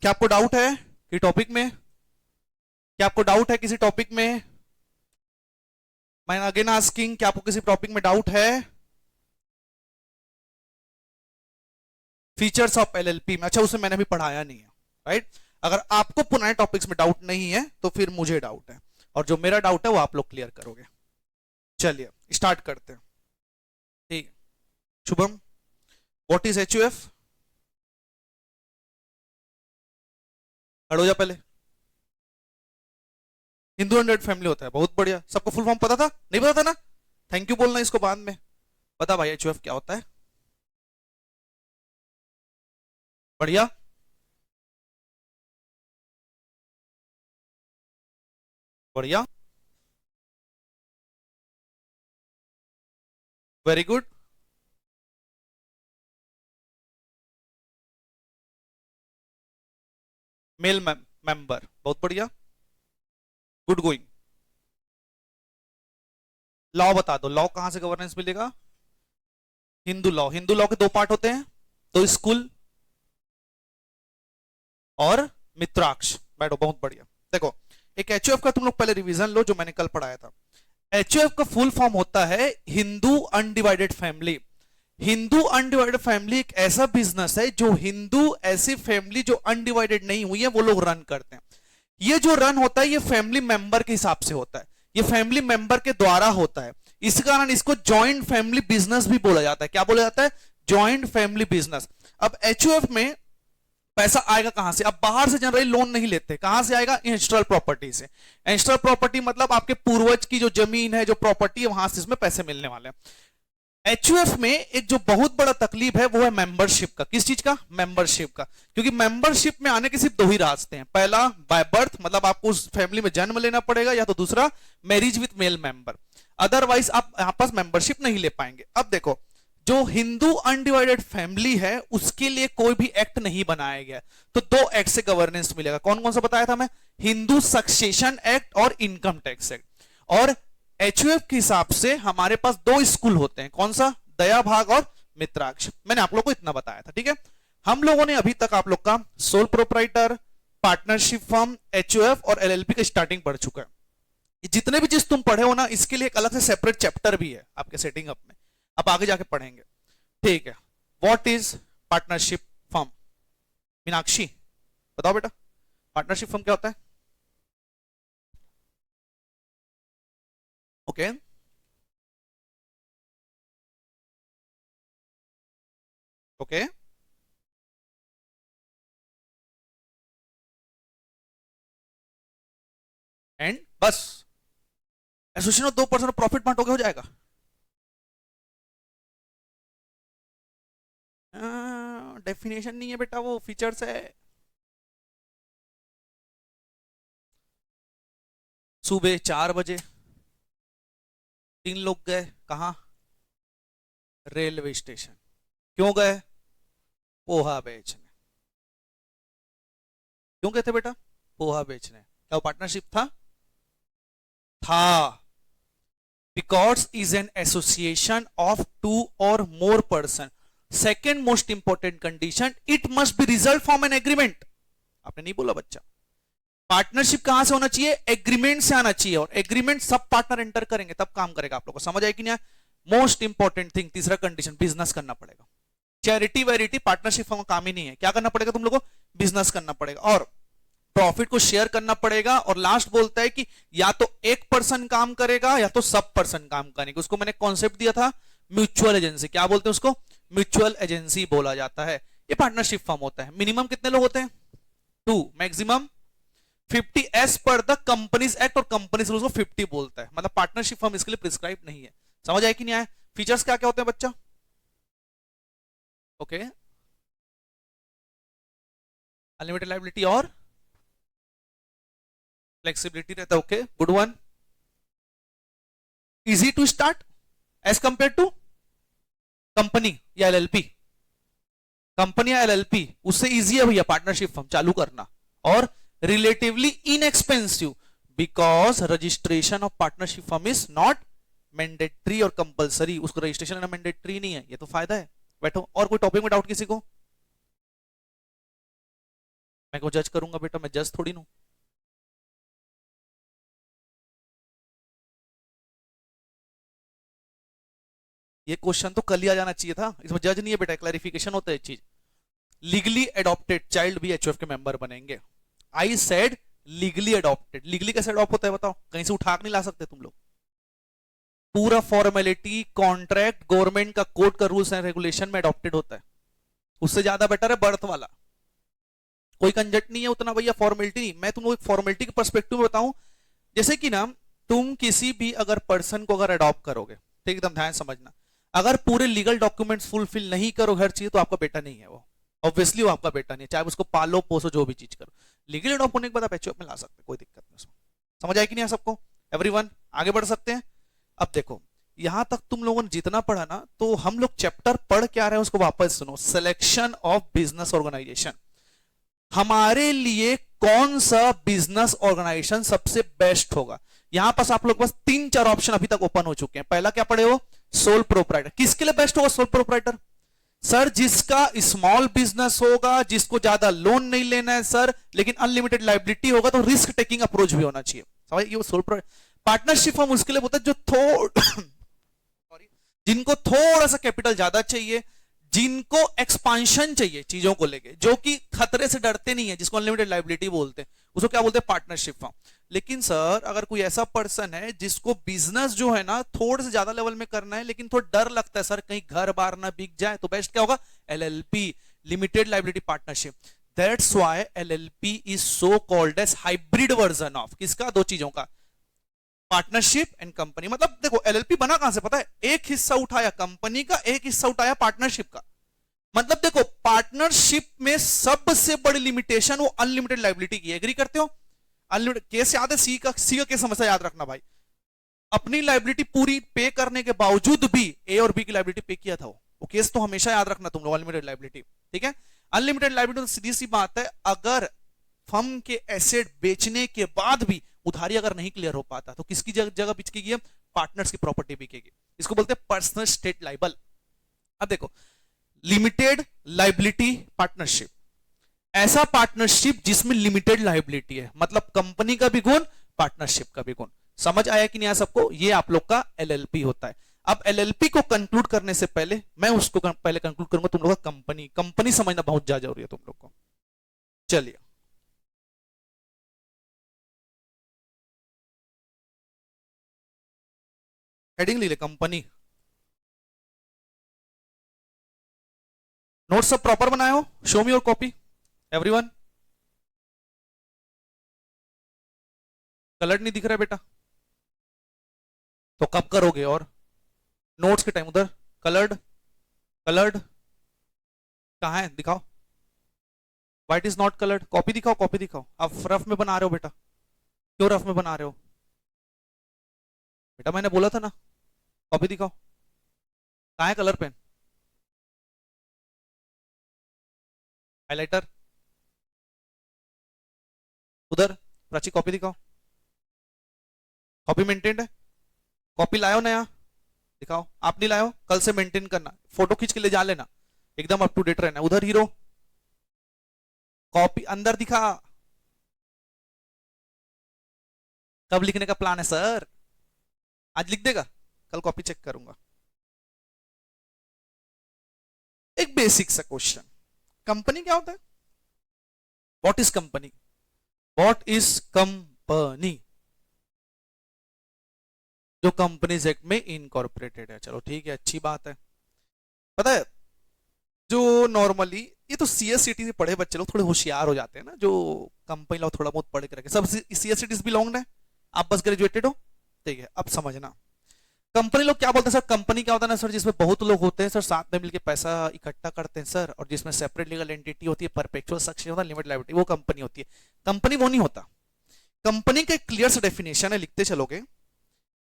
क्या आपको डाउट है कि टॉपिक में, क्या आपको डाउट है किसी टॉपिक में? मैं अगेन आस्किंग, क्या आपको किसी टॉपिक में डाउट है? फीचर्स ऑफ एलएलपी में, अच्छा उसे मैंने अभी पढ़ाया नहीं है, राइट? अगर आपको पुराने टॉपिक्स में डाउट नहीं है तो फिर मुझे डाउट है, और जो मेरा डाउट है वो आप लोग क्लियर करोगे। चलिए स्टार्ट करते हैं, ठीक है। Shubham, what is HUF? खड़ो जा पहले। हिंदू एंड्रॉइड फैमिली होता है, बहुत बढ़िया। सबको फुल फॉर्म पता था? नहीं पता था ना? थैंक यू बोलना इसको बाद में। पता भाई एचयूएफ क्या होता है? बढ़िया, बढ़िया, वेरी गुड। मेल मेंबर, बहुत बढ़िया, गुड गोइंग। लॉ बता दो, लॉ कहां से गवर्नेंस मिलेगा? हिंदू लॉ। हिंदू लॉ के दो पार्ट होते हैं, तो स्कूल और मित्राक्ष। बैठो, बहुत बढ़िया। देखो, एक एचयूएफ का तुम लोग पहले रिवीजन लो जो मैंने कल पढ़ाया था। एचयूएफ का फुल फॉर्म होता है Hindu undivided family. Hindu undivided family एक ऐसा बिजनेस है जो हिंदू ऐसी फैमिली जो अनडिवाइडेड नहीं हुई है वो लोग रन करते हैं। ये जो रन होता है ये फैमिली मेंबर के हिसाब से होता है, ये फैमिली मेंबर के द्वारा होता है। इस कारण इसको जॉइंट फैमिली बिजनेस भी बोला जाता है। क्या बोला जाता है? Joint family business. अब एचयूएफ में पैसा आएगा कहां से? अब बाहर से जनरली लोन नहीं लेते, कहां से आएगा? इंस्टॉल प्रॉपर्टी से। इंस्टॉल प्रॉपर्टी मतलब आपके पूर्वज की जो जमीन है, जो प्रॉपर्टी है, वहां से इसमें पैसे मिलने वाले हैं। एचयूएफ में एक जो बहुत बड़ा तकलीफ है वो है मेंबरशिप का। किस चीज का? मेंबरशिप का। क्योंकि मेंबरशिप में आने के सिर्फ दो ही रास्ते हैं। पहला बाय बर्थ, मतलब आपको उस फैमिली में जन्म लेना पड़ेगा, या तो दूसरा marriage with male member. Otherwise आप यहां पास मेंबरशिप नहीं ले पाएंगे। अब देखो, जो हिंदू अनडिवाइडेड फैमिली है उसके लिए कोई भी एक्ट नहीं बनाया गया, तो दो एक्ट से गवर्नेंस मिलेगा। कौन कौन सा बताया था मैं? हिंदू सक्सेशन एक्ट और इनकम टैक्स एक्ट। और एचयूएफ के हिसाब से हमारे पास दो स्कूल होते हैं। कौन सा? दया भाग और मित्राक्ष। मैंने आप लोग को इतना बताया था, ठीक है। हम लोगों ने अभी तक आप लोग का sole proprietor, partnership firm, HUF और एलएलपी का स्टार्टिंग पढ़ चुका है। जितने भी चीज तुम पढ़े हो ना, इसके लिए एक अलग से सेपरेट चैप्टर भी है आपके सेटिंग अप में, आप आगे जाके पढ़ेंगे, ठीक है। What is partnership firm? Meenakshi बताओ बेटा, पार्टनरशिप फर्म क्या होता है? ओके, ओके, एंड बस एसोसिएशन में 2% प्रॉफिट बांटोगे हो जाएगा। डेफिनेशन नहीं है बेटा, वो फीचर्स है। सुबह 4 बजे 3 लोग गए, कहा? Railway station. क्यों गए? पोहा बेचने। क्यों गए थे बेटा? पोहा बेचने। क्या वो पार्टनरशिप था? था। Because is an association of 2 or more person. Second most important condition, it must be result from an agreement. आपने नहीं बोला बच्चा? पार्टनरशिप कहां से होना चाहिए? एग्रीमेंट से आना चाहिए, और एग्रीमेंट सब पार्टनर एंटर करेंगे तब काम करेगा। आप लोगों को समझ आए कि नहीं? मोस्ट इंपॉर्टेंट थिंग, तीसरा कंडीशन, बिजनेस करना पड़ेगा। चैरिटी वैरिटी पार्टनरशिप का काम ही नहीं है। क्या करना पड़ेगा तुम लोगों को? बिजनेस करना पड़ेगा और प्रॉफिट को शेयर करना पड़ेगा। और लास्ट बोलता है कि या तो एक पर्सन काम करेगा या तो सब पर्सन काम करेंगे। उसको मैंने कॉन्सेप्ट दिया था म्यूचुअल एजेंसी। क्या बोलते हैं उसको? म्यूचुअल एजेंसी बोला जाता है। ये पार्टनरशिप फर्म होता है। मिनिमम कितने लोग होते हैं? 2, maximum 50 as per the companies act, और कंपनीज रूल्स को 50 बोलता है। मतलब पार्टनरशिप फर्म इसके लिए प्रिस्क्राइब नहीं है। समझ आए कि नहीं आया? फीचर्स क्या क्या होते हैं बच्चा? ओके, अनलिमिटेड लायबिलिटी और फ्लेक्सिबिलिटी रहता है। Okay, good one. Easy to start as compare to company या एलएलपी। कंपनी या एलएलपी उससे इजी है भैया पार्टनरशिप फर्म चालू करना, और relatively inexpensive, because registration of partnership firm is not mandatory और कंपलसरी। उसको रजिस्ट्रेशन लेना मैंडेटरी नहीं है, ये तो फायदा है। बैठो, और कोई टॉपिक में डाउट किसी को? मैं को जज करूंगा बेटा, मैं जज थोड़ी हूं। ये क्वेश्चन तो कल ही आ जाना चाहिए था, इसमें जज नहीं है बेटा, क्लैरिफिकेशन होता है चीज। लीगली एडॉप्टेड चाइल्ड भी एचओएफ के मेंबर बनेंगे। I said legally adopted. Legally कैसे अडॉप्ट होता है बताओ, कहीं से उठा के नहीं ला सकते तुम लोग। पूरा फॉर्मेलिटी कॉन्ट्रैक्ट गवर्नमेंट का कोड का रूल्स एंड रेगुलेशन में अडॉप्टेड होता है। उससे ज्यादा बेटर है बर्थ वाला, कोई कंजट नहीं है उतना भैया, फॉर्मेलिटी नहीं। मैं तुमको एक फॉर्मेलिटी के पर्सपेक्टिव में बताऊं, जैसे कि ना तुम किसी भी अगर पर्सन को अगर अडॉप्ट करोगे, ठीक एकदम ध्यान समझना, अगर पूरे लीगल डॉक्यूमेंट्स फुलफिल नहीं करो हर चीज, तो आपका बेटा नहीं है वो, ऑब्वियसली वो आपका बेटा नहीं है, चाहे उसको पालो पोसो जो भी चीज करो। लीगल अडॉप्ट होने के बाद आप एचओएफ में ला सकते, कोई दिक्कत नहीं उसमें। समझ आए कि नहीं सबको? एवरीवन आगे बढ़ सकते हैं। अब देखो यहां तक तुम लोगों ने जितना पढ़ा ना, तो हम लोग चैप्टर पढ़ क्या रहे हैं उसको वापस सुनो। सिलेक्शन ऑफ बिजनेस ऑर्गेनाइजेशन, हमारे लिए कौन सा बिजनेस ऑर्गेनाइजेशन सबसे बेस्ट होगा। यहां पास आप लोग पास 3-4 ऑप्शन अभी तक ओपन हो चुके हैं। पहला क्या पढ़े हो, सोल प्रोप्राइटर। किसके लिए बेस्ट होगा सोल प्रोप्राइटर? सर जिसका स्मॉल बिजनेस होगा, जिसको ज्यादा लोन नहीं लेना है सर, लेकिन अनलिमिटेड लाइबिलिटी होगा, तो रिस्क टेकिंग अप्रोच भी होना चाहिए। समझ, ये सोल पार्टनरशिप हम उसके लिए बोलते हैं जो सॉरी, जिनको थोड़ा सा कैपिटल ज्यादा चाहिए, जिनको एक्सपांशन चाहिए चीजों को लेके, जो कि खतरे से डरते नहीं है, जिसको अनलिमिटेड लाइबिलिटी बोलते हैं, उसको क्या बोलते हैं, पार्टनरशिप फर्म। लेकिन सर अगर कोई ऐसा पर्सन है जिसको बिजनेस जो है ना थोड़े से ज्यादा लेवल में करना है, लेकिन थोड़ा डर लगता है सर कहीं घर बार ना बिक जाए, तो बेस्ट क्या होगा, LLP, limited liability partnership. That's why LLP is so called as hybrid version of किसका, दो चीजों का, पार्टनरशिप एंड कंपनी। मतलब देखो एलएलपी बना कहां से पता है, एक हिस्सा उठाया कंपनी का, एक हिस्सा उठाया पार्टनरशिप का। मतलब देखो पार्टनरशिप में सबसे बड़ी लिमिटेशन वो अनलिमिटेड लाइबिलिटी की, एग्री करते हो? अनलिमिटेड केस याद है, सी का केस समस्या याद रखना भाई। अपनी लाइबिलिटी पूरी पे करने के बावजूद भी ए और बी की लाइबिलिटी पे किया था वो केस तो हमेशा याद रखना तुम लोग, अनलिमिटेड लाइबिलिटी। ठीक है, अनलिमिटेड लाइबिलिटी तो सीधी सी बात है, अगर फर्म के एसेट बेचने के बाद भी उधारी अगर नहीं क्लियर हो पाता, तो किसकी जगह बिकेगी, पार्टनर्स की प्रॉपर्टी बिकेगी। इसको बोलते हैं पर्सनल स्टेट लाइबल। अब देखो लिमिटेड लाइबिलिटी पार्टनरशिप, ऐसा पार्टनरशिप जिसमें लिमिटेड लाइबिलिटी है, मतलब कंपनी का भी गुण पार्टनरशिप का भी गुण। समझ आया कि नहीं आया सबको? ये आप लोग का एलएलपी होता है। अब एलएलपी को कंक्लूड करने से पहले मैं उसको पहले कंक्लूड करूंगा तुम लोग का कंपनी। कंपनी समझना बहुत ज्यादा जरूरी है तुम लोग को। चलिए हेडिंग ले ले, कंपनी। नोट सब प्रॉपर बनाए हो? Show me your copy everyone. Colour नहीं दिख रहा है बेटा, तो कब करोगे? और नोट्स के टाइम उधर कलर्ड, कलर्ड कहां है, दिखाओ। White is not coloured, copy दिखाओ, कॉपी दिखाओ। आप रफ में बना रहे हो बेटा, क्यों रफ में बना रहे हो बेटा? मैंने बोला था ना कॉपी दिखाओ। कहां है कलर पेन, हाइलाइटर उधर, प्राची कॉपी दिखाओ। कॉपी मेंटेन्ड है? कॉपी लाओ नया, दिखाओ। आप नहीं लाओ, कल से मेंटेन करना, फोटो खींच के ले जा लेना, एकदम अप टू डेट रहना। उधर हीरो कॉपी अंदर दिखा। कब लिखने का प्लान है सर? आज लिख देगा, कल कॉपी चेक करूंगा। एक बेसिक सा क्वेश्चन, कंपनी क्या होता है? What is company? What is company? जो कंपनीज एक्ट में इनकॉर्पोरेटेड है। चलो ठीक है, अच्छी बात है। पता है जो नॉर्मली ये तो सीएससीटी से पढ़े बच्चे लोग थोड़े होशियार हो जाते हैं ना, जो कंपनी लोग थोड़ा बहुत पढ़ के रखे, सब सीएससीटी से बिलोंग है, आप बस ग्रेजुएटेड हो। ठीक है, अब समझना कंपनी लोग क्या बोलते हैं सर। कंपनी क्या होता है ना सर, जिसमें बहुत लोग होते हैं सर, साथ में मिलकर पैसा इकट्ठा करते हैं सर, और जिसमें सेपरेट लीगल एंटिटी होती है, परपेचुअल सक्सेशन होता है, लिमिटेड लायबिलिटी, वो कंपनी होती है। कंपनी वो नहीं होता। कंपनी का एक क्लियर सा डेफिनेशन है, लिखते चलोगे,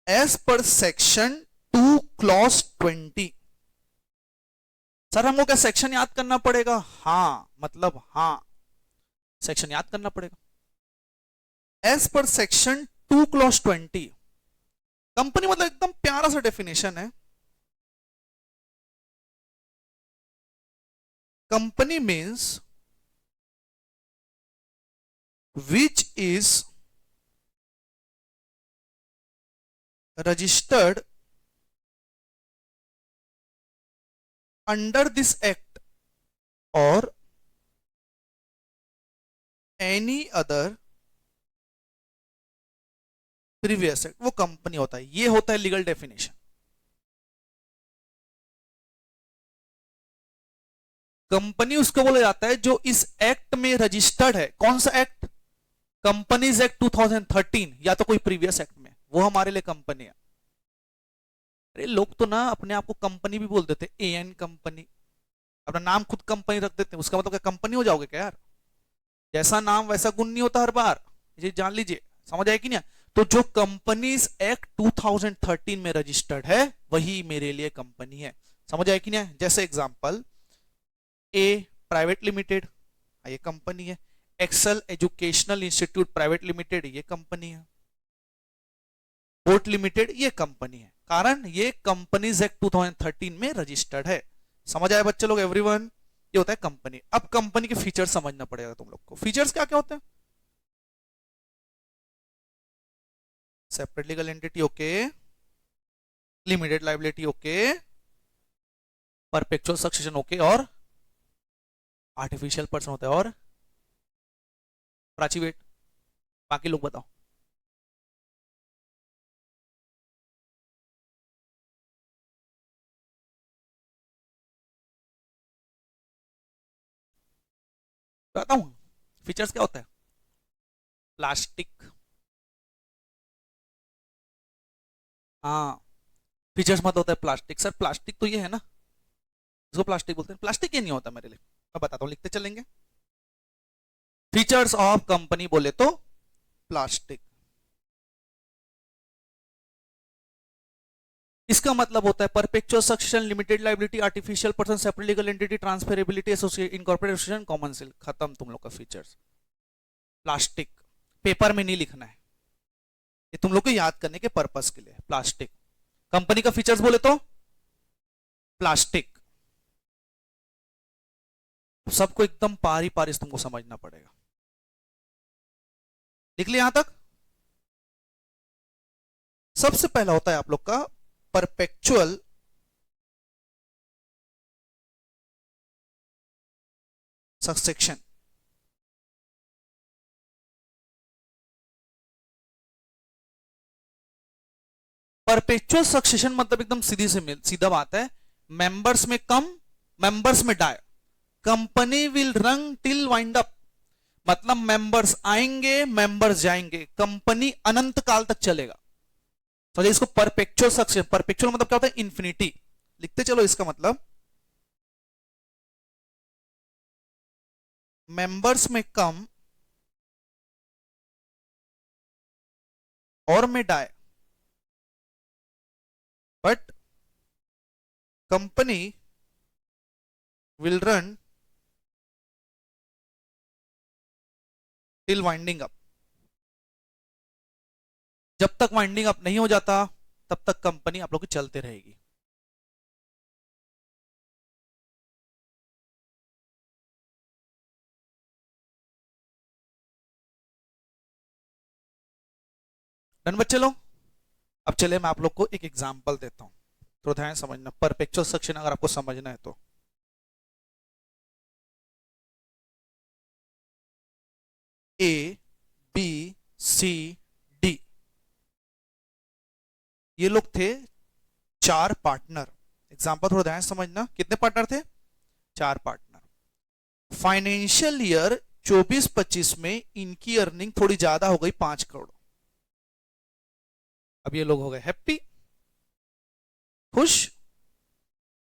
as per section 2 clause 20। Sir हमको क्या सेक्शन याद करना पड़ेगा? हाँ, मतलब हाँ, सेक्शन याद करना पड़ेगा। As per section 2 clause 20, company मतलब एकदम प्यारा सा डेफिनेशन है। Company means which is registered under this act or any other previous act, वो कंपनी होता है। ये होता है लीगल डेफिनेशन। कंपनी उसको बोला जाता है जो इस एक्ट में रजिस्टर्ड है। कौन सा एक्ट? कंपनीज एक्ट 2013 या तो कोई प्रीवियस एक्ट में, वो हमारे लिए कंपनी है। अरे लोग तो ना अपने आप को कंपनी भी बोल देते, एएन कंपनी, अपना नाम खुद कंपनी रख देते हैं। उसका मतलब क्या कंपनी हो जाओगे क्या यार? जैसा नाम वैसा गुण नहीं होता हर बार, ये जान लीजिए। समझ आए कि नहीं? तो जो कंपनीज एक्ट 2013 में रजिस्टर्ड है वही मेरे लिए कंपनी है। समझ आए कि नहीं? जैसे एग्जांपल ए प्राइवेट लिमिटेड, ये कंपनी है। Excel educational institute private limited, ये कंपनी है। बोट लिमिटेड, ये कंपनी है। कारण ये कंपनीज एक्ट 2013 में रजिस्टर्ड है। समझ आए बच्चे लोग? एवरीवन, ये होता है कंपनी। अब कंपनी के फीचर्स समझना पड़ेगा तुम लोग को। फीचर्स क्या क्या होते हैं? Separate legal entity, okay. Limited liability, okay. Perpetual succession, okay. और आर्टिफिशियल पर्सन होता है। और प्राची वेट, बाकी लोग बताओ। बताता हूं फीचर्स क्या होता है। प्लास्टिक, हाँ, फीचर्स मत होता है प्लास्टिक। सर प्लास्टिक तो ये है ना, इसको प्लास्टिक बोलते हैं। प्लास्टिक ये नहीं होता मेरे लिए, मैं बताता हूँ, लिखते चलेंगे। फीचर्स ऑफ कंपनी बोले तो प्लास्टिक, इसका मतलब होता है perpetual succession, limited liability, artificial person, separate legal entity, transferability, associate, incorporate association, common seal. खत्म तुम लोग का फीचर्स। प्लास्टिक पेपर में नहीं लिखना है, ये तुम लोग को याद करने के पर्पस के लिए। प्लास्टिक कंपनी का फीचर्स बोले तो प्लास्टिक। सबको एकदम पारी पारिस तुमको समझना पड़ेगा। लिख लिया यहां तक? सबसे पहला होता है आप लोग का परपेचुअल सक्सेशन। परपेचुअल सक्सेशन मतलब एकदम सीधी से सीधा बात है, members may come, members may die. Company will run till wind up, मतलब मेंबर्स आएंगे मेंबर्स जाएंगे, कंपनी अनंत काल तक चलेगा। तो इसको परपेचुअल सक्सेशन, परपेचुअल मतलब क्या होता है? इंफिनिटी। लिखते चलो इसका मतलब, मेंबर्स में कम और may die, but company will run till winding up. जब तक वाइंडिंग अप नहीं हो जाता तब तक कंपनी आप लोग की चलते रहेगी। डन बच्चे लोग? अब चले मैं आप लोग को एक एग्जांपल देता हूं, तो ध्यान समझना। परपेचुअल सक्सेशन अगर आपको समझना है तो ए बी सी डी, ये लोग थे चार पार्टनर। एग्जांपल थोड़ा ध्यान समझना, कितने पार्टनर थे? चार पार्टनर। फाइनेंशियल ईयर 24-25 में इनकी अर्निंग थोड़ी ज्यादा हो गई, 5 करोड़। अब ये लोग हो गए हैप्पी, खुश,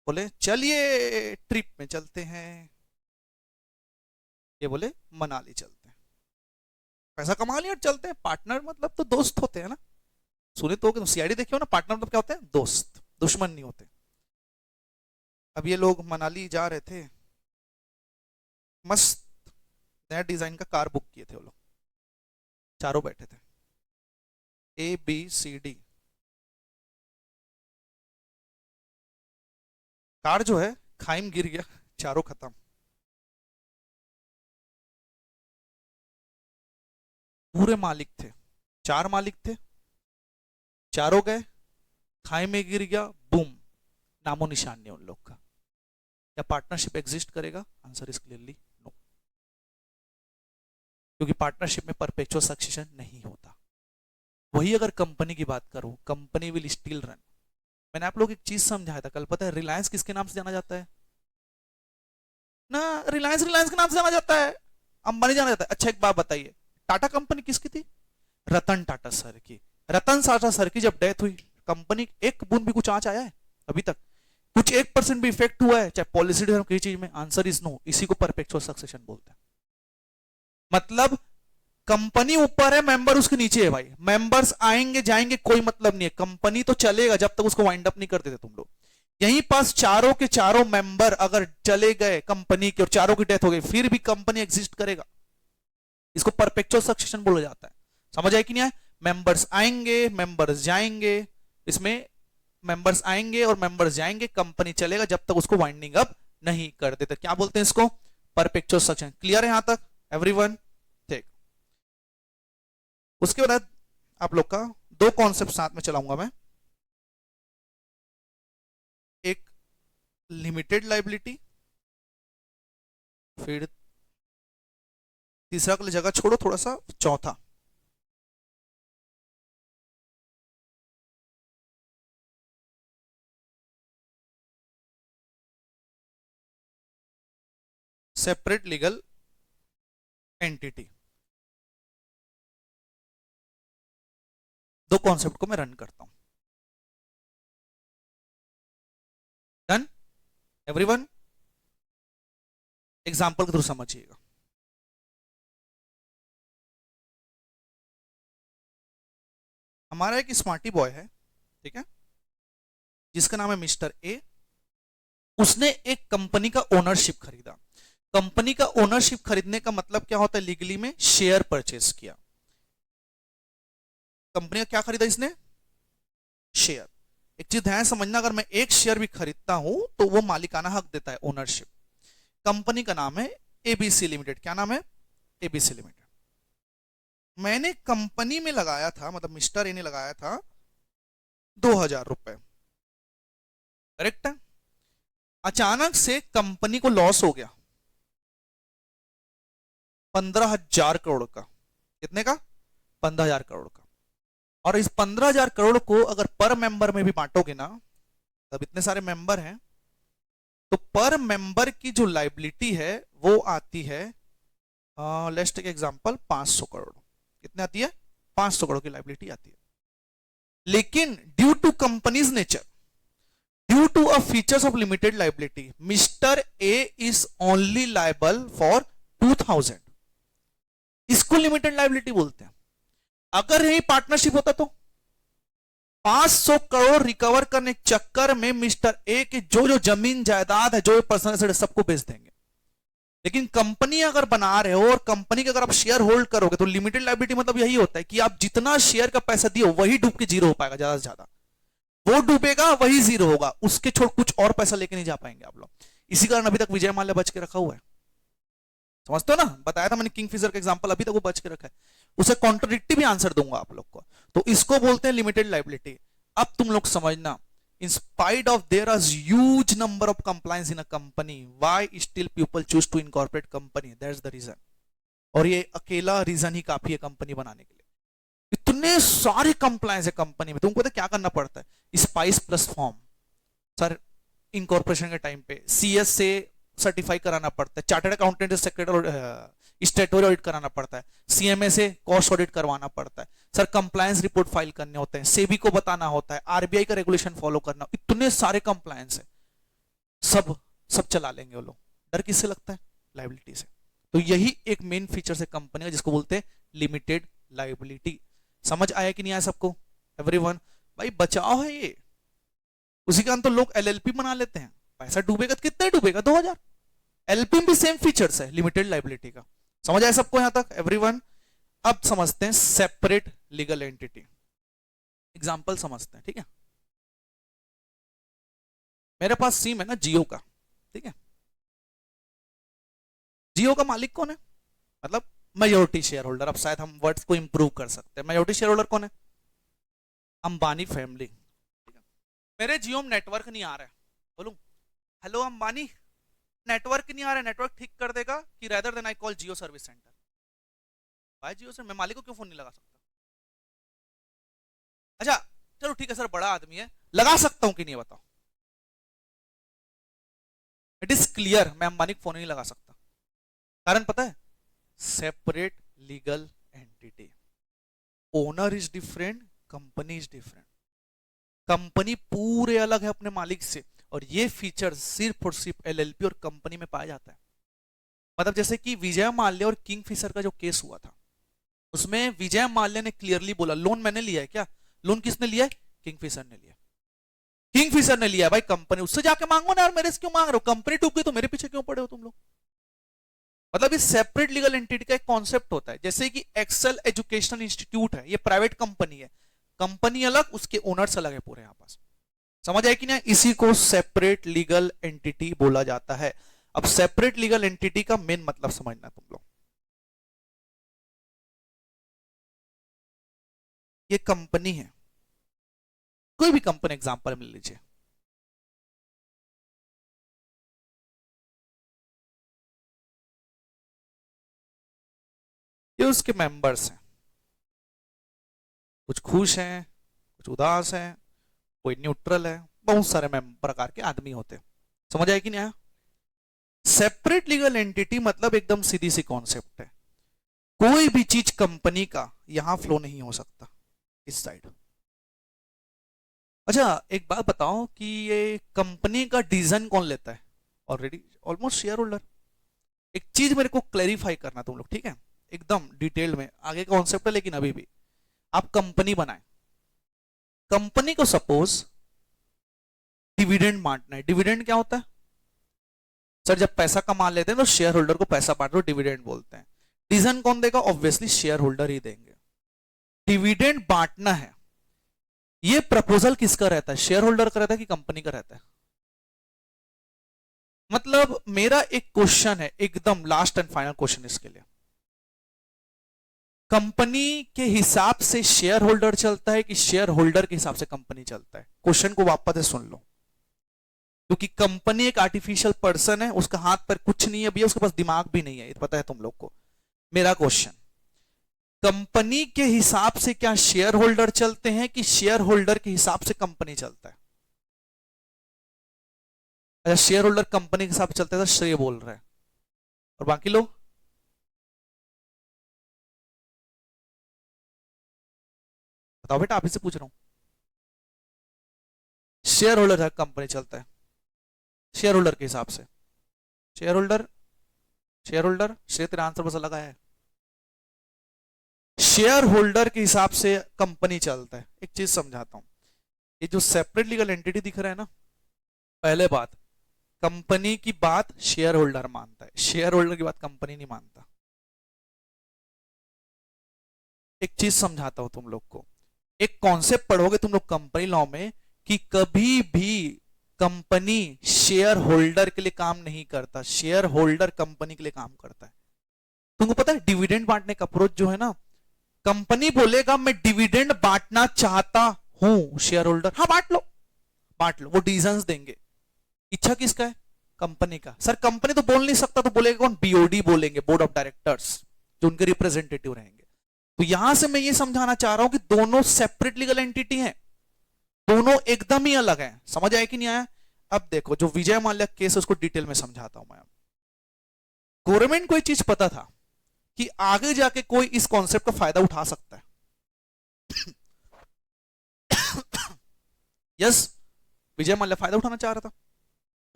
बोले चलिए ट्रिप में चलते हैं। ये बोले मनाली चलते हैं, पैसा कमा लिया, चलते हैं। पार्टनर मतलब तो दोस्त होते हैं ना, सुने तो सीआईडी देखे हो ना, पार्टनर मतलब क्या होते हैं? दोस्त, दुश्मन नहीं होते। अब ये लोग मनाली जा रहे थे, मस्त नया डिजाइन का कार बुक किए थे वो लोग, चारों बैठे थे, A B C D. Car जो है खाई में गिर गया, चारों खत्म। पूरे मालिक थे, 4 मालिक थे, चारों गए, खाई में गिर गया, बूम, नामो निशान नहीं उन लोग का। क्या पार्टनरशिप एग्जिस्ट करेगा? आंसर इज क्लियरली नो, क्योंकि पार्टनरशिप में परपेचुअल सक्सेशन नहीं होता। वही अगर कंपनी की बात करूं, कंपनी विल स्टिल रन। मैंने आप लोग एक चीज समझाया था कल, पता है रिलायंस किसके नाम से जाना जाता है ना? रिलायंस रिलायंस के नाम से जाना जाता है, अंबानी जाना जाता है। अच्छा एक बात बताइए, टाटा कंपनी किसकी थी? रतन टाटा सर की। रतन टाटा सर की जब डेथ हुई, कंपनी एक बूंद भी कुछ आंच आया है अभी तक? कुछ 1% भी इफेक्ट हुआ है चाहे पॉलिसी डिसीजन किसी चीज में? Answer is no. इसी को परपेचुअल सक्सेशन बोलते हैं। मतलब कंपनी ऊपर है, मेंबर उसके नीचे है भाई, मेंबर्स आएंगे जाएंगे कोई मतलब नहीं है, कंपनी तो चलेगा जब तक उसको वाइंड अप नहीं कर देते तुम लोग। यहीं पास चारों के चारों मेंबर अगर चले गए कंपनी के और चारों की डेथ हो गई, फिर भी कंपनी एग्जिस्ट करेगा। इसको परपेचुअल सक्सेशन बोला जाता है। समझ आए कि नहीं आए? मेंबर्स आएंगे मेंबर्स जाएंगे, इसमें मेंबर्स आएंगे और मेंबर्स जाएंगे, कंपनी चलेगा जब तक उसको वाइंडिंग अप नहीं कर देते। क्या बोलते हैं इसको? Perpetual succession. क्लियर है यहां तक एवरीवन? ठीक। उसके बाद आप लोग का 2 कॉन्सेप्ट साथ में चलाऊंगा मैं, एक लिमिटेड लाइबिलिटी, फिर तीसरा के लिए जगह छोड़ो थोड़ा सा, चौथा सेपरेट लीगल एंटिटी। 2 कॉन्सेप्ट को मैं रन करता हूं। Done everyone? एग्जांपल के थ्रू समझिएगा। हमारा एक स्मार्टी बॉय है, ठीक है, जिसका नाम है मिस्टर ए। उसने एक कंपनी का ओनरशिप खरीदा। कंपनी का ओनरशिप खरीदने का मतलब क्या होता है लीगली में? शेयर परचेज किया। कंपनी का क्या खरीदा इसने? शेयर। एक चीज ध्यान समझना, अगर मैं एक शेयर भी खरीदता हूं तो वो मालिकाना हक देता है, ओनरशिप। कंपनी का नाम है एबीसी लिमिटेड। क्या नाम है? ABC limited. मैंने कंपनी में लगाया था, मतलब मिस्टर ए ने लगाया था 2000 रुपए, करेक्ट है? अचानक से कंपनी को लॉस हो गया 15,000 करोड़ का। कितने का? 15,000 करोड़ का। और इस 15,000 करोड़ को अगर पर मेंबर में भी बांटोगे ना, तब इतने सारे मेंबर हैं, तो पर मेंबर की जो लाइबिलिटी है वो आती है, लेट्स टेक एग्जांपल, 500 करोड़। कितने आती है? 500 करोड़ की लाइबिलिटी आती है। लेकिन due to companies nature, due to a features of limited liability, Mr A is only liable for 2000। इसको लिमिटेड लाइबिलिटी बोलते हैं। अगर यही पार्टनरशिप होता तो 500 करोड़ रिकवर करने के चक्कर में मिस्टर ए की जो जो जमीन जायदाद है, जो पर्सनल एसेट, सबको बेच देंगे। लेकिन कंपनी अगर बना रहे हो और कंपनी का अगर आप शेयर होल्ड करोगे, तो लिमिटेड लायबिलिटी मतलब यही होता है कि आप जितना शेयर का पैसा दिए वही डूब के जीरो हो पाएगा, ज्यादा से ज्यादा वो डूबेगा वही जीरो होगा, उसके छोड़ कुछ और पैसा लेके नहीं जा पाएंगे आप लोग। इसी कारण अभी तक विजय माल्या बच के रखा हुआ है। समझते हो ना? बताया था मैंने किंग फिशर का एग्जांपल, अभी तक वो बच के रखा है। उसे कॉन्ट्रोडिक्टिव भी आंसर दूंगा आप लोग को। तो इसको बोलते हैं लिमिटेड लायबिलिटी। अब तुम लोग समझना, in spite of there is huge number of compliance in a company, why still people choose to incorporate company? That's the reason। और ये अकेला रीजन ही काफी है कंपनी बनाने के लिए। इतने सारे कंप्लायंस है कंपनी में, तुमको तो क्या करना पड़ता है? Spice plus form sir, incorporation के टाइम पे सीएस से सर्टिफाई कराना पड़ता है, चार्टर्ड अकाउंटेंट से सेक्रेटरी स्टेटोरी ऑडिट कराना पड़ता है, सीएमए से कॉस्ट ऑडिट करवाना पड़ता है सर, कंप्लायंस रिपोर्ट फाइल करने होते हैं, सेबी को बताना होता है, आरबीआई का रेगुलेशन फॉलो करना, इतने सारे कंप्लायंस है। सब सब चला लेंगे वो लोग। डर किससे लगता है? लाइबिलिटी से। तो यही एक मेन फीचर है कंपनी का, जिसको बोलते हैं लिमिटेड लाइबिलिटी। समझ आया कि नहीं आया सबको एवरीवन? भाई बचाओ है ये। उसी कारण तो लोग एलएलपी बना लेते हैं। पैसा डूबेगा तो कितना डूबेगा? 2000। एलपी में भी सेम फीचर्स है लिमिटेड लाइबिलिटी का। समझ आया सबको यहां तक एवरीवन? अब समझते हैं सेपरेट लीगल एंटिटी। एग्जांपल समझते हैं, ठीक है? मेरे पास सिम है ना जियो का, ठीक है? जियो का मालिक कौन है? मतलब मेजोरिटी शेयर होल्डर। अब शायद हम वर्ड्स को इंप्रूव कर सकते हैं। मेजोरिटी शेयर होल्डर कौन है? अंबानी फैमिली। मेरे जियो में नेटवर्क नहीं आ रहा है, बोलूं हेलो अंबानी नेटवर्क नहीं आ रहा है, नेटवर्क ठीक कर देगा कि rather than I call Jio service centre? भाई जियो से मैं मालिक को क्यों फोन नहीं लगा सकता? अच्छा चलो ठीक है सर, बड़ा आदमी है, लगा सकता हूं कि नहीं बताओ? इट इज क्लियर, मैं अंबानी को फोन नहीं लगा सकता। कारण पता है? Separate legal entity, owner is different, company is different. Company पूरे अलग है अपने मालिक से, और ये फीचर सिर्फ और सिर्फ एलएलपी और कंपनी में पाया जाता है। मतलब जैसे कि विजय माल्या और किंगफिशर का जो केस हुआ था, उसमें विजय माल्या ने क्लियरली बोला लोन मैंने लिया है। क्या लोन किसने लिया है? किंगफिशर ने लिया। किंगफिशर ने लिया भाई, कंपनी उससे जाके मांगो ना यार, मेरे से क्यों मांग रहे हो? कंपनी डूब गई तो मेरे पीछे क्यों पड़े हो तुम लोग? मतलब ये सेपरेट लीगल एंटिटी का एक कॉन्सेप्ट होता है। जैसे कि एक्सेल एजुकेशनल इंस्टीट्यूट है, ये प्राइवेट कंपनी है, कंपनी अलग, उसके ओनर्स अलग है पूरे यहां पास। समझ आए कि नहीं? इसी को सेपरेट लीगल एंटिटी बोला जाता है। अब सेपरेट लीगल एंटिटी का मेन मतलब समझना तुम लोग। ये कंपनी है, कोई भी कंपनी एग्जांपल मिल लीजिए, ये उसके मेंबर्स हैं, कुछ खुश हैं, कुछ उदास हैं, कोई न्यूट्रल है, बहुत सारे प्रकार के आदमी होते हैं। समझ आए कि नहीं आया? सेपरेट लीगल एंटिटी मतलब एकदम सीधी सी कॉन्सेप्ट है, कोई भी चीज कंपनी का यहां फ्लो नहीं हो सकता इस साइड। अच्छा एक बात बताओ कि ये कंपनी का डिसीजन कौन लेता है? Already almost share holder. एक चीज मेरे को क्लैरिफाई करना तुम लोग, ठीक है? एकदम डिटेल में, आगे का कॉन्सेप्ट है लेकिन अभी भी आप कंपनी बनाए, कंपनी को सपोज डिविडेंड बांटना है। डिविडेंड क्या होता है सर? जब पैसा कमा लेते हैं तो शेयर होल्डर को पैसा बांट दो, डिविडेंड बोलते हैं। डिसीजन कौन देगा? ऑब्वियसली शेयर होल्डर ही देंगे। डिविडेंड बांटना है, ये प्रपोजल किसका रहता है? शेयर होल्डर का रहता है कि कंपनी का रहता है? मतलब मेरा एक क्वेश्चन है, एकदम लास्ट एंड फाइनल क्वेश्चन इसके लिए, कंपनी के हिसाब से शेयर होल्डर चलता है कि शेयर होल्डर के हिसाब से कंपनी चलता है? क्वेश्चन को वापस से सुन लो, क्योंकि कंपनी एक आर्टिफिशियल पर्सन है, उसका हाथ पर कुछ नहीं है भैया, उसके पास दिमाग भी नहीं है, ये पता है तुम लोग को। मेरा क्वेश्चन, कंपनी के हिसाब से क्या शेयर होल्डर चलते हैं कि शेयर होल्डर के हिसाब से कंपनी चलता है? अच्छा शेयर होल्डर कंपनी के हिसाब से चलता है तो श्रेय बोल रहा है, और बाकी लोग? बताओ बेटा, आप ही से पूछ रहा हूं। शेयर होल्डर कंपनी चलता है शेयर होल्डर के हिसाब से। Share holder, share holder, share तेरा आंसर बस लगा है। शेयर होल्डर के हिसाब से कंपनी चलता है। एक चीज समझाता हूं, ये जो सेपरेट लीगल एंटिटी दिख रहा है ना, पहले बात, कंपनी की बात शेयर होल्डर मानता है, शेयर होल्डर की बात कंपनी नहीं मानता। एक चीज समझाता हूं तुम लोग को, एक कॉन्सेप्ट पढ़ोगे तुम लोग कंपनी लॉ में कि कभी भी कंपनी शेयर होल्डर के लिए काम नहीं करता, शेयर होल्डर कंपनी के लिए काम करता है। तुमको पता है डिविडेंड बांटने का अप्रोच जो है ना, कंपनी बोलेगा मैं डिविडेंड बांटना चाहता हूं, शेयर होल्डर हाँ बांट लो, बांट लो, वो डिसीजंस देंगे। इच्छा किसका है? कंपनी का। सर कंपनी तो बोल नहीं सकता, तो बोलेगा कौन? बीओडी बोलेंगे, बोर्ड ऑफ डायरेक्टर्स, जो उनके रिप्रेजेंटेटिव रहेंगे। तो यहां से मैं ये समझाना चाह रहा हूं कि दोनों सेपरेट लीगल एंटिटी हैं, दोनों एकदम ही अलग हैं। समझ आया कि नहीं आया? अब देखो जो विजय माल्या केस है उसको डिटेल में समझाता हूं मैं। गवर्नमेंट को ये चीज पता था कि आगे जाके कोई इस कॉन्सेप्ट का फायदा उठा सकता है। यस, विजय माल्या फायदा उठाना चाह रहा था,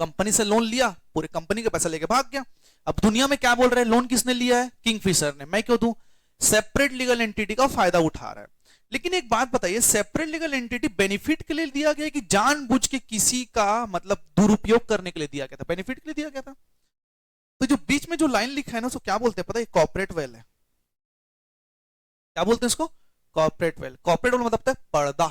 कंपनी से लोन लिया, पूरे कंपनी के पैसा लेके भाग गया। अब दुनिया में क्या बोल रहे हैं? लोन किसने लिया है? किंगफिशर ने, मैं क्यों दूं? सेपरेट लीगल एंटिटी का फायदा उठा रहा है। लेकिन एक बात बताइए, सेपरेट लीगल एंटिटी बेनिफिट के लिए दिया गया कि जानबूझ के किसी का मतलब दुरुपयोग करने के लिए दिया गया था? बेनिफिट के लिए दिया गया था। तो जो बीच में जो लाइन लिखा है ना उसको क्या बोलते हैं पता है? कॉर्पोरेट वेल है। क्या बोलते हैं इसको? Corporate veil. कॉर्पोरेट वेल मतलब पर्दा।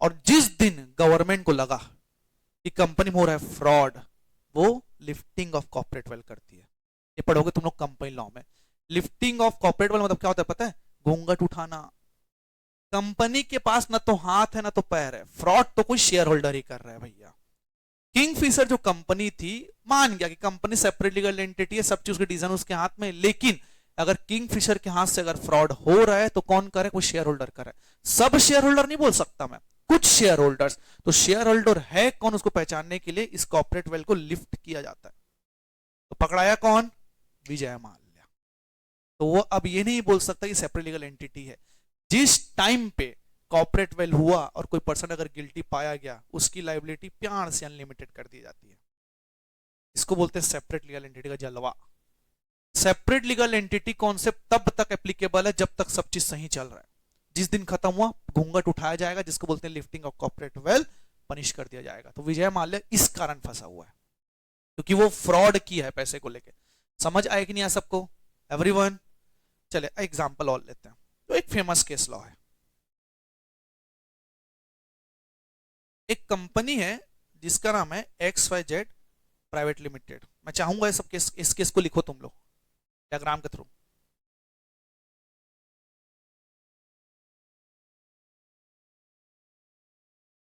और जिस दिन गवर्नमेंट को लगा कि कंपनी में हो रहा है फ्रॉड, वो लिफ्टिंग ऑफ कॉर्पोरेट वेल करती है। ये पढ़ोगे तुम लोग कंपनी लॉ में। लिफ्टिंग ऑफ कॉर्पोरेट वेल्थ मतलब क्या होता है पता है? घूंघट उठाना। कंपनी के पास ना तो हाथ है ना तो पैर है, फ्रॉड तो कोई शेयर होल्डर ही कर रहा है भैया। किंगफिशर जो कंपनी थी, मान गया कि कंपनी सेपरेट लीगल एंटिटी है, सब चीज उसके डिसीजन उसके हाथ में, लेकिन अगर किंगफिशर के हाथ से अगर फ्रॉड हो रहा है तो कौन करे? कोई शेयर होल्डर करे। सब शेयर होल्डर नहीं बोल सकता मैं, कुछ शेयर होल्डर्स। तो शेयर होल्डर है कौन, उसको पहचानने के लिए इस कॉर्पोरेट वेल्थ को लिफ्ट किया जाता है। तो पकड़ाया कौन? विजय माल्या। तो वो अब ये नहीं बोल सकता कि सेपरेट लीगल एंटिटी है। जिस टाइम पे कॉर्पोरेट वेल हुआ और कोई पर्सन अगर गिल्टी पाया गया, उसकी लाइबिलिटी प्यार से अनलिमिटेड कर दी जाती है। इसको बोलते हैं सेपरेट लीगल एंटिटी का जलवा। सेपरेट लीगल एंटिटी कॉन्सेप्ट तब तक एप्लीकेबल है जब तक सब चीज सही चल रहा है। जिस दिन खत्म हुआ, घूंघट उठाया जाएगा, जिसको बोलते हैं lifting of corporate wealth, punish कर दिया जाएगा। तो विजय माल्या इस कारण फंसा हुआ है क्योंकि वो फ्रॉड किया है पैसे को लेके। समझ आए कि नहीं आ सबको एवरीवन? चले एग्जांपल और लेते हैं। तो एक फेमस केस लॉ है। एक कंपनी है जिसका नाम है X Y Z private limited. मैं चाहूंगा ये सब केस, इस केस को लिखो तुम लोग डायग्राम के थ्रू।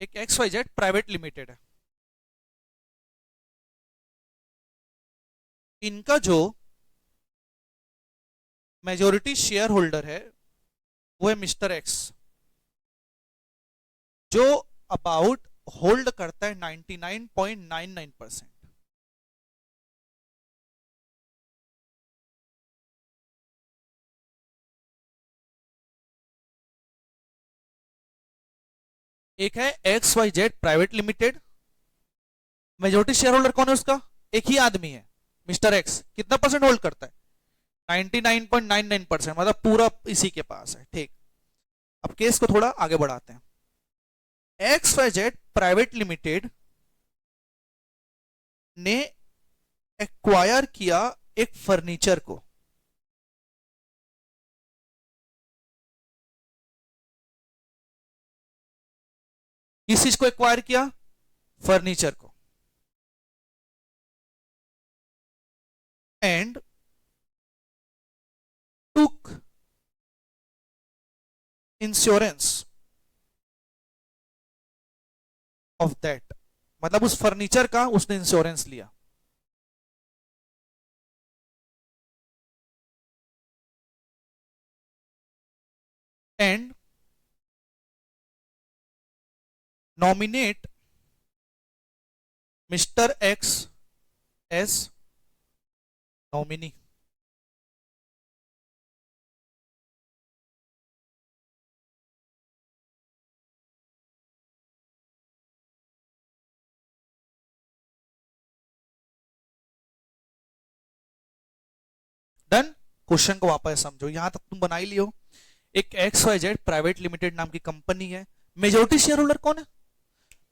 एक X Y Z private limited है। इनका जो मेजोरिटी शेयर होल्डर है वो है मिस्टर एक्स, जो अबाउट होल्ड करता है 99.99%। एक है X Y Z private limited, majority share holder कौन है उसका? एक ही आदमी है, मिस्टर एक्स। कितना परसेंट होल्ड करता है? 99.99%, मतलब पूरा इसी के पास है। ठीक, अब केस को थोड़ा आगे बढ़ाते हैं। X Y Z private limited ने एक्वायर किया एक फर्नीचर को। किस चीज को एक्वायर किया? फर्नीचर को। And took insurance of that, मतलब उस फर्नीचर का उसने इंश्योरेंस लिया। And nominate Mr X as nominee. Done. Question को वापस समझो, यहां तक तुम बना ही लियो। एक X Y Z private limited नाम की कंपनी है, मेजोरिटी शेयर होल्डर कौन है?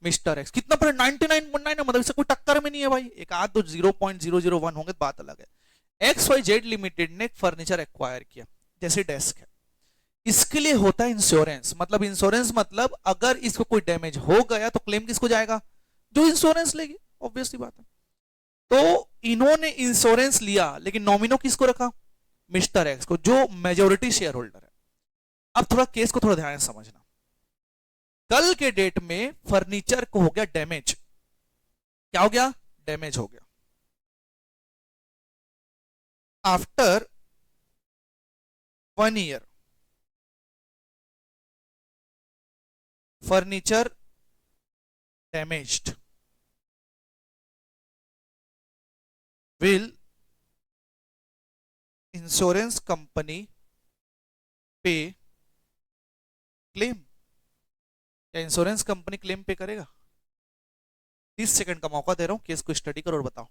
Mr X. कितना पर 99.9 है, मतलब इससे कोई टक्कर में नहीं है भाई। एक आध तो 0.001 होंगे, बात अलग है। एक्स वाई जेड लिमिटेड ने एक फर्नीचर एक्वायर किया, जैसे डेस्क है। इसके लिए होता है इंश्योरेंस। मतलब इंश्योरेंस मतलब अगर इसको कोई डैमेज हो गया तो क्लेम किसको जाएगा? जो इंश्योरेंस लेगी, ऑब्वियसली बात है। तो इन्होंने इंश्योरेंस लिया, लेकिन नॉमिनो किसको रखा? मिस्टर एक्स को, जो मेजोरिटी शेयर होल्डर है। अब थोड़ा केस को थोड़ा ध्यान से समझना। कल के डेट में फर्नीचर को हो गया डैमेज। क्या हो गया? डैमेज हो गया। After 1 year furniture damaged, will insurance company pay claim? क्या इंश्योरेंस कंपनी क्लेम पे करेगा? 30 सेकंड का मौका दे रहा हूं, केस को स्टडी करो और बताओ।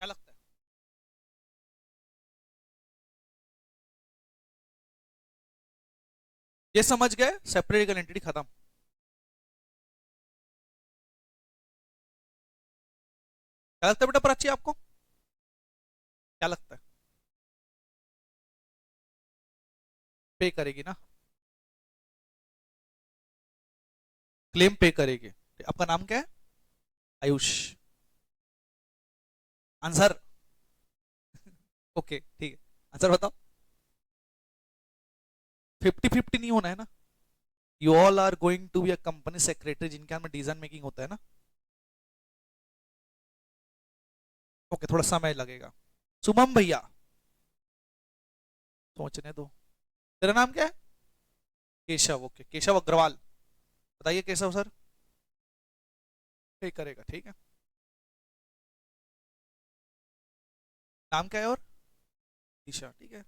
क्या लगता है? ये समझ गए, सेपरेट लीगल एंटिटी खत्म। क्या लगता है बेटा प्राची आपको, क्या लगता है? पे करेगी ना, क्लेम पे करेगी। आपका नाम क्या है? आयुष। आंसर? ओके ठीक है, आंसर बताओ। 50-50 नहीं होना है ना, you all are going to be a company secretary जिनके हाथ में डिसीजन मेकिंग होता है ना। ओके थोड़ा समय लगेगा। सुमन भैया, सोचने दो। तेरा नाम क्या है? केशव, ओके केशव अग्रवाल। बताइए केशव सर। पे करेगा, ठीक है। नाम क्या है और? ईशा, ठीक है।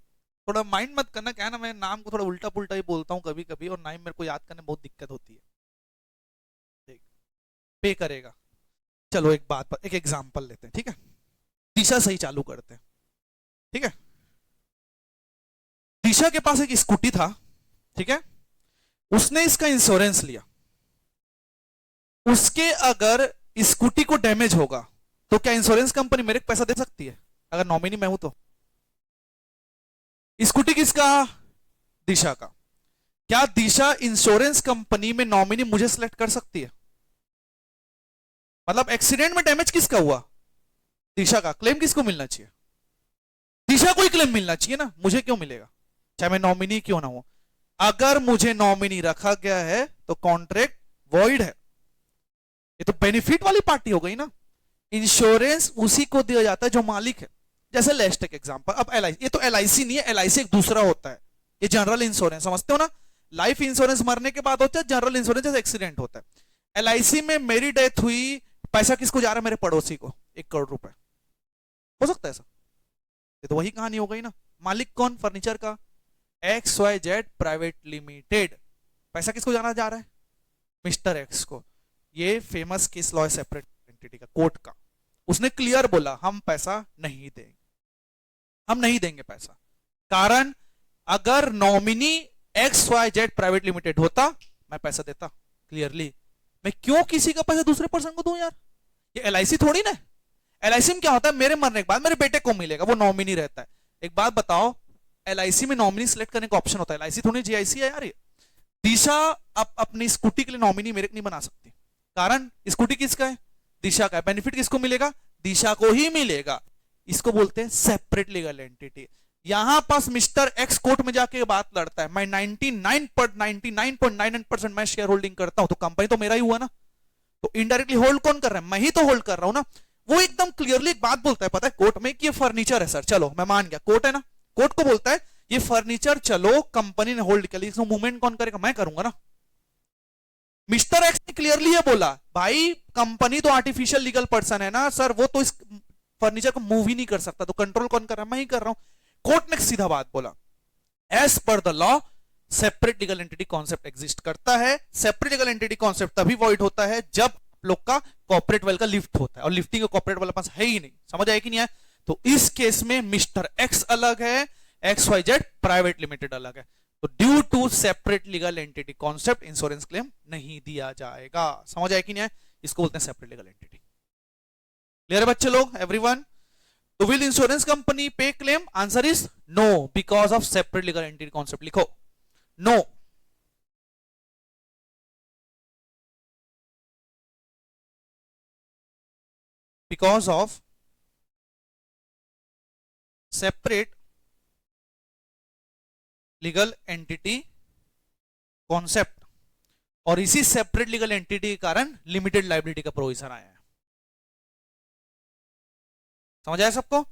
थोड़ा माइंड मत करना, क्या है ना, मैं नाम को थोड़ा उल्टा पुल्टा ही बोलता हूँ कभी कभी, और नाम मेरे को याद करने में बहुत दिक्कत होती है। ठीक, पे करेगा। चलो एक बात पर एक एग्जांपल लेते हैं, ठीक है। दिशा सही चालू करते हैं, ठीक है। दिशा के पास एक स्कूटी था, ठीक है। उसने इसका इंश्योरेंस लिया। उसके अगर स्कूटी को डैमेज होगा तो क्या इंश्योरेंस कंपनी मेरे को पैसा दे सकती है, अगर नॉमिनी मैं हूं तो? स्कूटी किसका? दिशा का। क्या दिशा इंश्योरेंस कंपनी में नॉमिनी मुझे सिलेक्ट कर सकती है? मतलब एक्सीडेंट में डैमेज किसका हुआ? दिशा का। क्लेम किसको मिलना चाहिए? दिशा को ही क्लेम मिलना चाहिए ना, मुझे क्यों मिलेगा, चाहे मैं नॉमिनी क्यों ना हो। अगर मुझे नॉमिनी रखा गया है तो कॉन्ट्रैक्ट वॉइड है। ये तो बेनिफिट वाली पार्टी हो गई ना। इंश्योरेंस उसी को दिया जाता है जो मालिक है। जैसे लेट्स टेक एग्जांपल, अब एलआईसी, ये तो एलआईसी नहीं है, एलआईसी एक दूसरा होता है। ये जनरल इंश्योरेंस समझते हो ना। लाइफ इंश्योरेंस मरने के बाद होता है, जनरल इंश्योरेंस जैसे एक्सीडेंट होता है। एलआईसी में मेरी डेथ हुई, पैसा किसको जा रहा है? मेरे पड़ोसी को, 1 करोड़ रुपए। हो सकता है ऐसा? ये तो वही कहानी हो गई ना। मालिक कौन फर्नीचर का? XYZ private limited. पैसा किसको जाना जा रहा है? मिस्टर एक्स को। ये फेमस केस लॉ है सेपरेट एंटिटी का, कोर्ट का। उसने क्लियर बोला हम पैसा नहीं देंगे, हम नहीं देंगे पैसा। कारण, अगर नॉमिनी XYZ प्राइवेट लिमिटेड होता मैं पैसा देता क्लियरली। मैं क्यों किसी का पैसा दूसरे पर्सन को दूं यार? ये एलआईसी थोड़ी ना। एलआईसी में क्या होता है, मेरे मरने के बाद मेरे बेटे को मिलेगा, वो नॉमिनी रहता है। एक बात बताओ, एलआईसी में नॉमिनी सिलेक्ट करने का ऑप्शन होता है, एलआईसी थोड़ी जीआईसी है यार ये। दिशा अब अपनी स्कूटी के लिए नॉमिनी मेरे को नहीं बना सकती। कारण स्कूटी किसका है? दिशा का है। बेनिफिट किसको मिलेगा? दिशा को ही मिलेगा। इसको बोलते हैं सेपरेट लीगल एंटिटी। यहां पास मिस्टर एक्स कोर्ट में जाके बात लड़ता है, मैं 99.99% मैं शेयर होल्डिंग करता हूं, तो कंपनी तो मेरा ही हुआ ना। तो इनडायरेक्टली होल्ड कौन कर रहा है? मैं ही तो होल्ड कर रहा हूं ना। वो एकदम क्लियरली एक बात बोलता है, पता है कोर्ट में, कि ये फर्नीचर है सर, चलो मैं मान गया, कोर्ट है ना। कोर्ट को बोलता है ये फर्नीचर चलो कंपनी ने होल्ड कर लिया, इसमें मूवमेंट कौन करेगा? मैं करूंगा ना। मिस्टर एक्स ने क्लियरली ये बोला, भाई कंपनी तो आर्टिफिशियल लीगल पर्सन है ना सर, वो तो इस फर्नीचर को मूव ही नहीं कर सकता, तो कंट्रोल कौन कर रहा है? मैं ही कर रहा हूं। कोर्ट ने सीधा बात बोला, as per the law separate legal entity concept exist करता है। सेपरेट लीगल एंटिटी कॉन्सेप्ट तभी वॉइड होता है जब लोग का कॉर्पोरेट वेल का लिफ्ट होता है, और लिफ्टिंग का कॉर्पोरेट वाला पास है ही नहीं। समझ आया कि नहीं है? तो इस केस में मिस्टर एक्स अलग है, XYZ प्राइवेट लिमिटेड अलग है। तो due to separate legal entity concept insurance claim नहीं दिया जाएगा। समझ आया कि नहीं है? इसको बोलते हैं सेपरेट लीगल एंटिटी। क्लियर है बच्चे लोग, एवरीवन? तो will insurance company pay claim? Answer is no, because of separate legal entity concept. लिखो no. Because of separate legal entity concept, और इसी सेपरेट लीगल एंटिटी के कारण लिमिटेड लाइबिलिटी का प्रोविजन आया है। समझ आया सबको?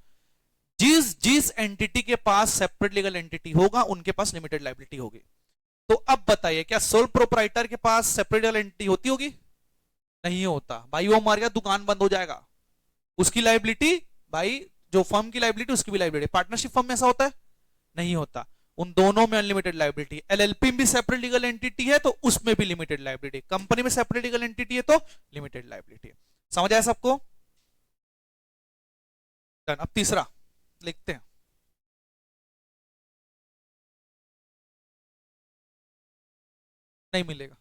जिस जिस एंटिटी के पास सेपरेट लीगल एंटिटी होगा उनके पास लिमिटेड लाइबिलिटी होगी। तो अब बताइए, क्या सोल प्रोप्राइटर के पास सेपरेट लीगल एंटिटी होती होगी? नहीं होता भाई, वो मर गया दुकान बंद हो जाएगा, उसकी लाइबिलिटी, भाई जो फर्म की लाइबिलिटी उसकी भी लाइबिलिटी। पार्टनरशिप फर्म में ऐसा होता है? नहीं होता। उन दोनों में अनलिमिटेड लाइबिलिटी। एलएलपी में भी सेपरेट लीगल एंटिटी है तो उसमें भी लिमिटेड लाइबिलिटी। कंपनी में सेपरेट लीगल एंटिटी है तो लिमिटेड लाइबिलिटी। समझ आया सबको? डन। अब तीसरा लिखते हैं। नहीं मिलेगा,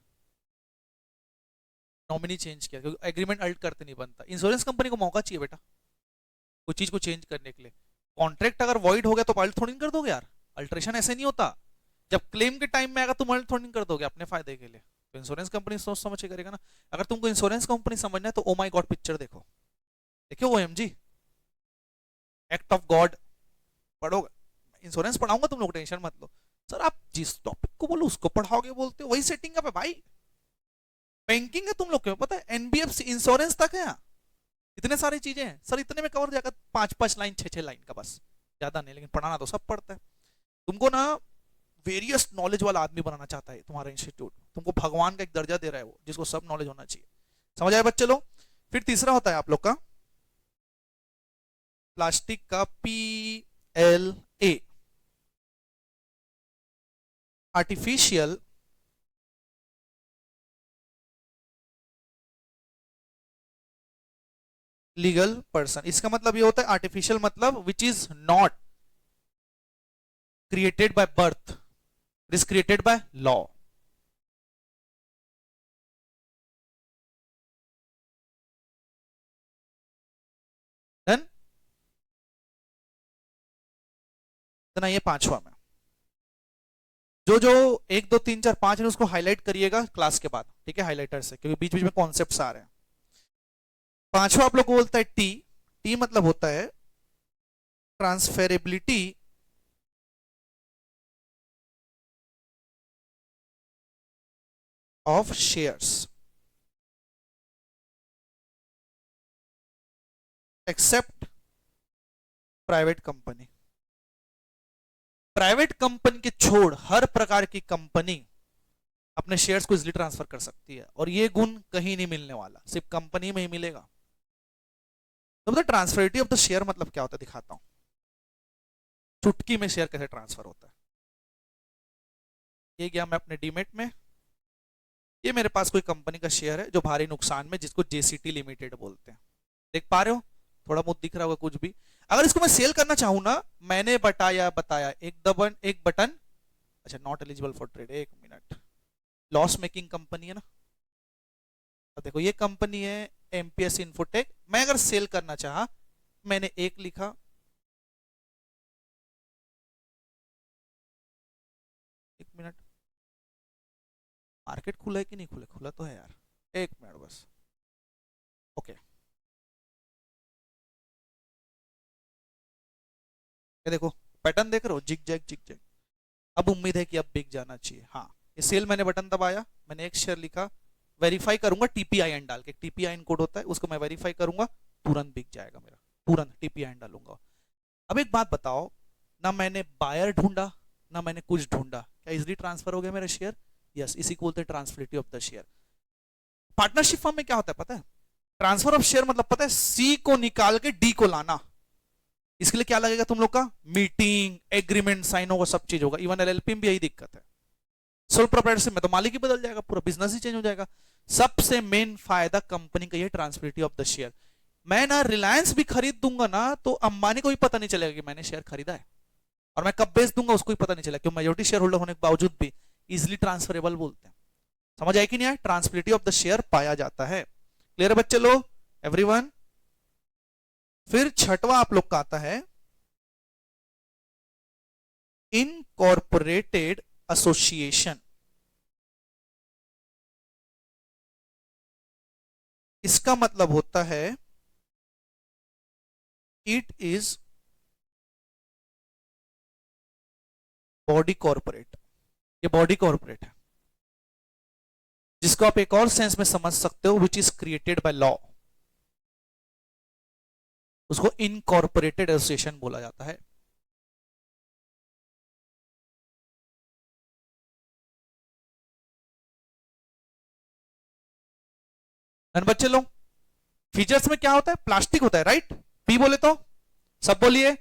नॉमिनी चेंज किया, क्योंकि एग्रीमेंट अल्ट करते नहीं बनता। इंश्योरेंस कंपनी को मौका चाहिए बेटा कोई चीज को चेंज करने के लिए। कॉन्ट्रैक्ट अगर वॉइड हो गया तो अल्ट थोड़ी कर दोगे यार, अल्ट्रेशन ऐसे नहीं होता। जब क्लेम के टाइम में आएगा तुम अल्ट थोड़ी कर दोगे अपने फायदे के लिए, तो इंश्योरेंस कंपनी सोच समझ के करेगा ना। अगर तुमको इंश्योरेंस कंपनी समझना है तो ओ माई गॉड पिक्चर देखो, देखियो OMG एक्ट ऑफ गॉड पढ़ोगे। इंश्योरेंस पढ़ाऊंगा तुम लोग टेंशन मत लो। सर आप जिस टॉपिक को बोलो उसको पढ़ाओगे बोलते हो, वही सेटिंग अप है भाई। बैंकिंग है तुम लोग को पता है, NBFC इंश्योरेंस तक है यहाँ, इतने सारी चीजें हैं सर, इतने में कवर हो जाएगा 5-5 लाइन 6-6 लाइन का, बस ज्यादा नहीं, लेकिन पढ़ाना तो सब पढ़ता है। तुमको ना वेरियस नॉलेज वाला आदमी बनाना चाहता है तुम्हारा इंस्टीट्यूट, तुमको भगवान का एक दर्जा दे रहा है वो, जिसको सब नॉलेज होना चाहिए। समझ आए बच्चे लोग। फिर तीसरा होता है आप लोग का प्लास्टिक का PLA, आर्टिफिशियल लीगल पर्सन। इसका मतलब ये होता है आर्टिफिशियल मतलब which is not created by birth, it is created by law. Then ये पांचवा में जो जो 1 2 3 4 5 है उसको हाईलाइट करिएगा क्लास के बाद, ठीक है, हाईलाइटर से, क्योंकि बीच बीच में कॉन्सेप्ट्स आ रहे हैं। पांचवा आप लोग को बोलता है टी मतलब होता है transferability of shares except private company. Private company के छोड़ हर प्रकार की कंपनी अपने शेयर्स को इजीली ट्रांसफर कर सकती है, और ये गुण कहीं नहीं मिलने वाला, सिर्फ कंपनी में ही मिलेगा। तो मतलब ट्रांसफरिटी ऑफ द शेयर मतलब क्या होता है दिखाता हूं, चुटकी में शेयर कैसे ट्रांसफर होता है। ये गया मैं अपने डीमेट में, ये मेरे पास कोई कंपनी का शेयर है जो भारी नुकसान में, जिसको JCT लिमिटेड बोलते हैं, देख पा रहे हो, थोड़ा बहुत दिख रहा होगा कुछ भी। अगर इसको मैं सेल करना चाहूं ना, मैंने बताया एक बटन, अच्छा नॉट एलिजिबल फॉर ट्रेड, एक मिनट, लॉस मेकिंग कंपनी है ना। अब देखो ये कंपनी है MPS इन्फोटेक, मैं अगर सेल करना चाहा, मैंने एक लिखा, एक मिनट, मार्केट खुला है कि नहीं खुला, खुला तो है यार, एक मिनट बस, ओके। ये देखो पैटर्न देख रहे हो, जिग जैग। अब उम्मीद है कि अब बिक जाना चाहिए। हाँ, ये सेल मैंने बटन दबाया, मैंने एक शेयर लिखा, वेरीफाई करूंगा TPIN डाल के, TPIN कोड होता है उसको मैं वेरीफाई करूंगा, तुरंत बिक जाएगा मेरा, तुरंत TPIN डालूंगा। अब एक बात बताओ, ना मैंने बायर ढूंढा ना मैंने कुछ ढूंढा, क्या इजिली ट्रांसफर हो गया मेरा शेयर? यस, इसी को बोलते हैं transferability of the share. Partnership form में क्या होता है पता है? ट्रांसफर ऑफ शेयर मतलब पता है, C को निकाल के D को लाना। इसके लिए क्या लगेगा तुम लोग का? मीटिंग, एग्रीमेंट साइन होगा, सब चीज होगा। इवन LLP में भी यही दिक्कत है। सोल प्रोप्राइटरशिप में तो मालिक ही बदल जाएगा, पूरा बिजनेस ही चेंज हो जाएगा। सबसे मेन फायदा कंपनी का ये ट्रांसफरिटी ऑफ द शेयर। मैं ना रिलायंस भी खरीद दूंगा ना, तो अंबानी को भी पता नहीं चलेगा कि मैंने शेयर खरीदा है, और मैं कब बेच दूंगा उसको भी पता नहीं चलेगा, क्योंकि मेजॉरिटी शेयर होल्डर होने के बावजूद भी इजिली ट्रांसफरेबल बोलते हैं। समझ आए कि नहीं आए? ट्रांसफरिटी ऑफ द शेयर पाया जाता है। क्लियर है बच्चे लोग, एवरीवन? फिर छठवां आप लोग का आता है इनकॉर्पोरेटेड एसोसिएशन। इसका मतलब होता है इट इज बॉडी कॉर्पोरेट। ये बॉडी कॉर्पोरेट है, जिसको आप एक और सेंस में समझ सकते हो, which is created by law. उसको इनकॉर्पोरेटेड एसोसिएशन बोला जाता है। बच्चे लोग, फीचर्स में क्या होता है? प्लास्टिक होता है, राइट? P बोले तो सब बोलिए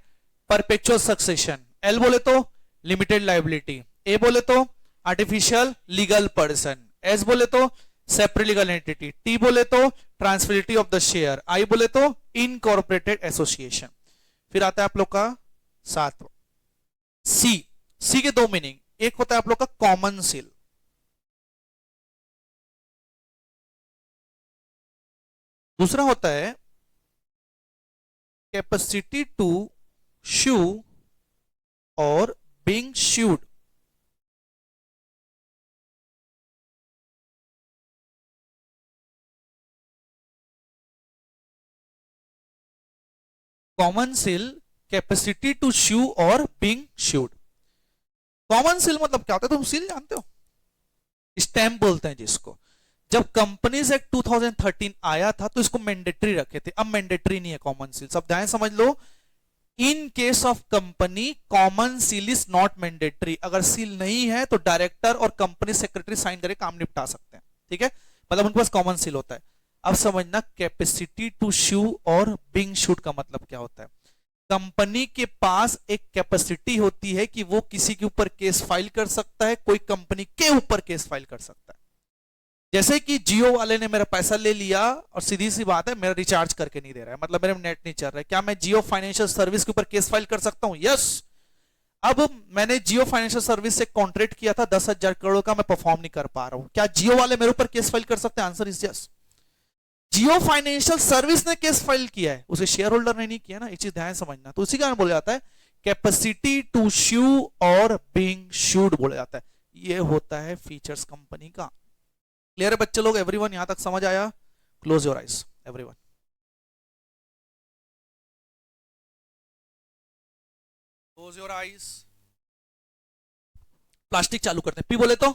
परपेचुअल सक्सेशन, L बोले तो लिमिटेड लाइबिलिटी, A बोले तो आर्टिफिशियल लीगल पर्सन, S बोले तो सेपरेट लीगल एंटिटी, T बोले तो ट्रांसफरिटी ऑफ द शेयर, I बोले तो इनकॉर्पोरेटेड एसोसिएशन। फिर आता है आप लोग का सातवां C। C के दो मीनिंग, एक होता है आप लोग का कॉमन सील, दूसरा होता है कैपेसिटी टू शू और being sued. Common seal, capacity to sue और बीइंग शूड। कॉमन सील मतलब क्या होता है, तुम सील जानते हो, स्टैम्प बोलते हैं जिसको। जब कंपनीज एक्ट 2013 आया था तो इसको मैंडेटरी रखे थे, अब मैंडेटरी नहीं है कॉमन सील। सब ध्यान समझ लो, in case of company common seal is not mandatory. अगर सील नहीं है तो डायरेक्टर और कंपनी सेक्रेटरी साइन करके काम निपटा सकते हैं, ठीक है, मतलब उनके पास कॉमन सील होता है। अब समझना कैपेसिटी टू शू और बीइंग शूड का मतलब क्या होता है। कंपनी के पास एक कैपेसिटी होती है कि वो किसी के ऊपर केस फाइल कर सकता है, कोई कंपनी के ऊपर केस फाइल कर सकता है। जैसे कि जियो वाले ने मेरा पैसा ले लिया और सीधी सी बात है मेरा रिचार्ज करके नहीं दे रहा है, मतलब मेरे नेट नहीं चल रहा है, क्या मैं जियो फाइनेंशियल सर्विस के ऊपर केस फाइल कर सकता हूं? यस। अब मैंने जियो फाइनेंशियल सर्विस से कॉन्ट्रैक्ट किया था 10,000 करोड़ का, मैं परफॉर्म नहीं कर पा रहा हूं, क्या जियो वाले मेरे ऊपर केस फाइल कर सकते हैं? Answer is yes. Jio financial service ने केस फाइल किया है, उसे शेयर होल्डर ने नहीं किया ना, एक चीज ध्यान समझना। तो उसी कारण बोला जाता है कैपेसिटी टू शू और बीइंग शूड बोला जाता है। ये होता है फीचर्स कंपनी का। क्लियर है बच्चे लोग? एवरीवन यहां तक समझ आया? Close your eyes everyone. Close your eyes. Plastic चालू करते हैं। पी बोले तो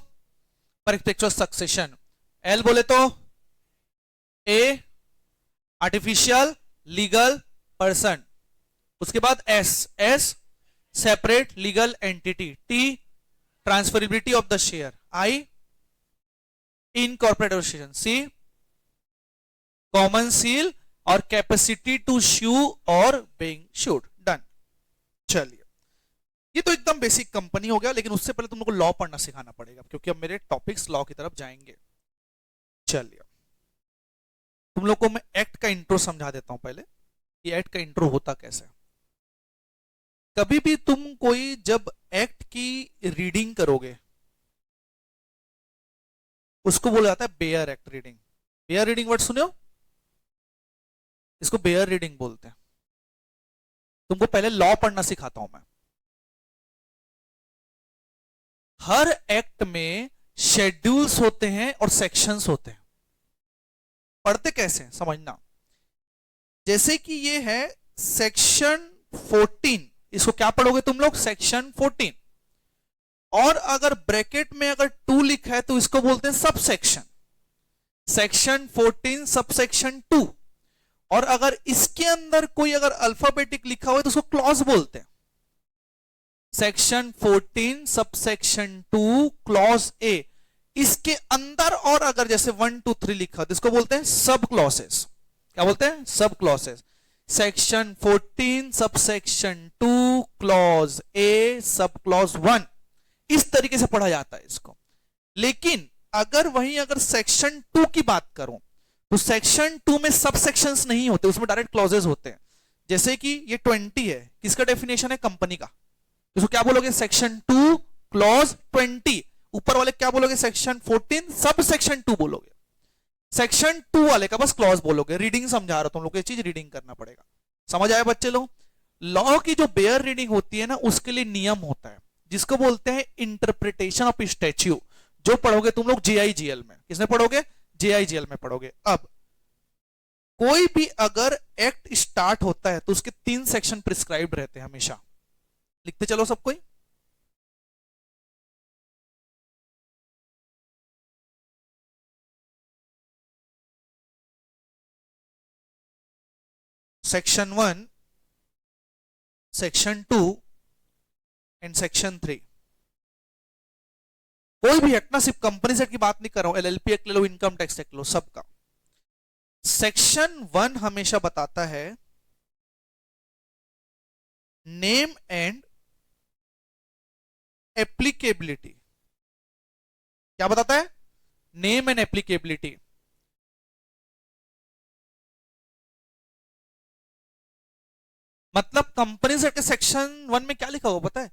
परपेचुअल सक्सेशन, एल बोले तो ए आर्टिफिशियल लीगल पर्सन, उसके बाद S, S separate legal entity, T transferability of the share, I incorporate association, C common seal और कैपेसिटी टू शू और बीइंग शूड। डन। चलिए, ये तो एकदम बेसिक कंपनी हो गया, लेकिन उससे पहले तुम लोग को लॉ पढ़ना सिखाना पड़ेगा क्योंकि अब मेरे टॉपिक्स लॉ की तरफ जाएंगे। चलिए, तुम लोग को मैं एक्ट का इंट्रो समझा देता हूं पहले, ये एक्ट का इंट्रो होता कैसे। कभी भी तुम कोई जब एक्ट की रीडिंग करोगे उसको बोला जाता है bare act reading. Bare reading word सुने हो? इसको बेयर रीडिंग बोलते हैं। तुमको पहले लॉ पढ़ना सिखाता हूं मैं। हर एक्ट में शेड्यूल्स होते हैं और सेक्शंस होते हैं। पढ़ते कैसे हैं समझना। जैसे कि ये है सेक्शन 14, इसको क्या पढ़ोगे तुम लोग? सेक्शन 14। और अगर ब्रैकेट में अगर 2 लिखा है तो इसको बोलते हैं sub section, section 14 sub section 2। और अगर इसके अंदर कोई अगर अल्फाबेटिक लिखा हुआ है तो उसको क्लॉज बोलते हैं। Section 14 sub section 2 clause A. इसके अंदर और अगर जैसे 1 2 3 लिखा तो इसको बोलते हैं सब क्लॉसेस। क्या बोलते हैं? सब clauses. Section 14 sub section 2 clause A sub clause 1, इस तरीके से पढ़ा जाता है इसको। लेकिन अगर वहीं अगर सेक्शन 2 की बात करूं तो सेक्शन 2 में सब सेक्शंस नहीं होते, उसमें डायरेक्ट क्लॉजेस होते हैं। जैसे कि ये 20 है, किसका डेफिनेशन है? कंपनी का। इसको क्या बोलोगे? Section 2 clause 20। ऊपर वाले क्या बोलोगे? सेक्शन 14 सब सेक्शन 2 बोलोगे। सेक्शन 2 वाले का बस क्लॉज बोलोगे। रीडिंग समझा रहा हूं तुम लोग को, ये चीज रीडिंग करना पड़ेगा। समझ आया बच्चे लोग? लॉ की जो बेयर रीडिंग होती है ना, उसके लिए नियम होता है जिसको बोलते हैं इंटरप्रिटेशन ऑफ स्टैच्यू, जो पढ़ोगे तुम लोग JIGL में। किसने पढ़ोगे? JIGL में पढ़ोगे। अब कोई भी अगर एक्ट स्टार्ट होता है तो उसके 3 सेक्शन प्रिस्क्राइब्ड रहते हैं हमेशा। लिखते चलो सब कोई। Section 1, section 2 and section 3। कोई भी एक्ट ना, सिर्फ कंपनी एक्ट की बात नहीं कर रहा हूं, LLP एक्ट ले लो, इनकम टैक्स एक्ट लो, सबका। सेक्शन 1 हमेशा बताता है नेम एंड एप्लीकेबिलिटी। क्या बताता है? Name and applicability. मतलब कंपनीज एक्ट के सेक्शन 1 में क्या लिखा हुआ पता है?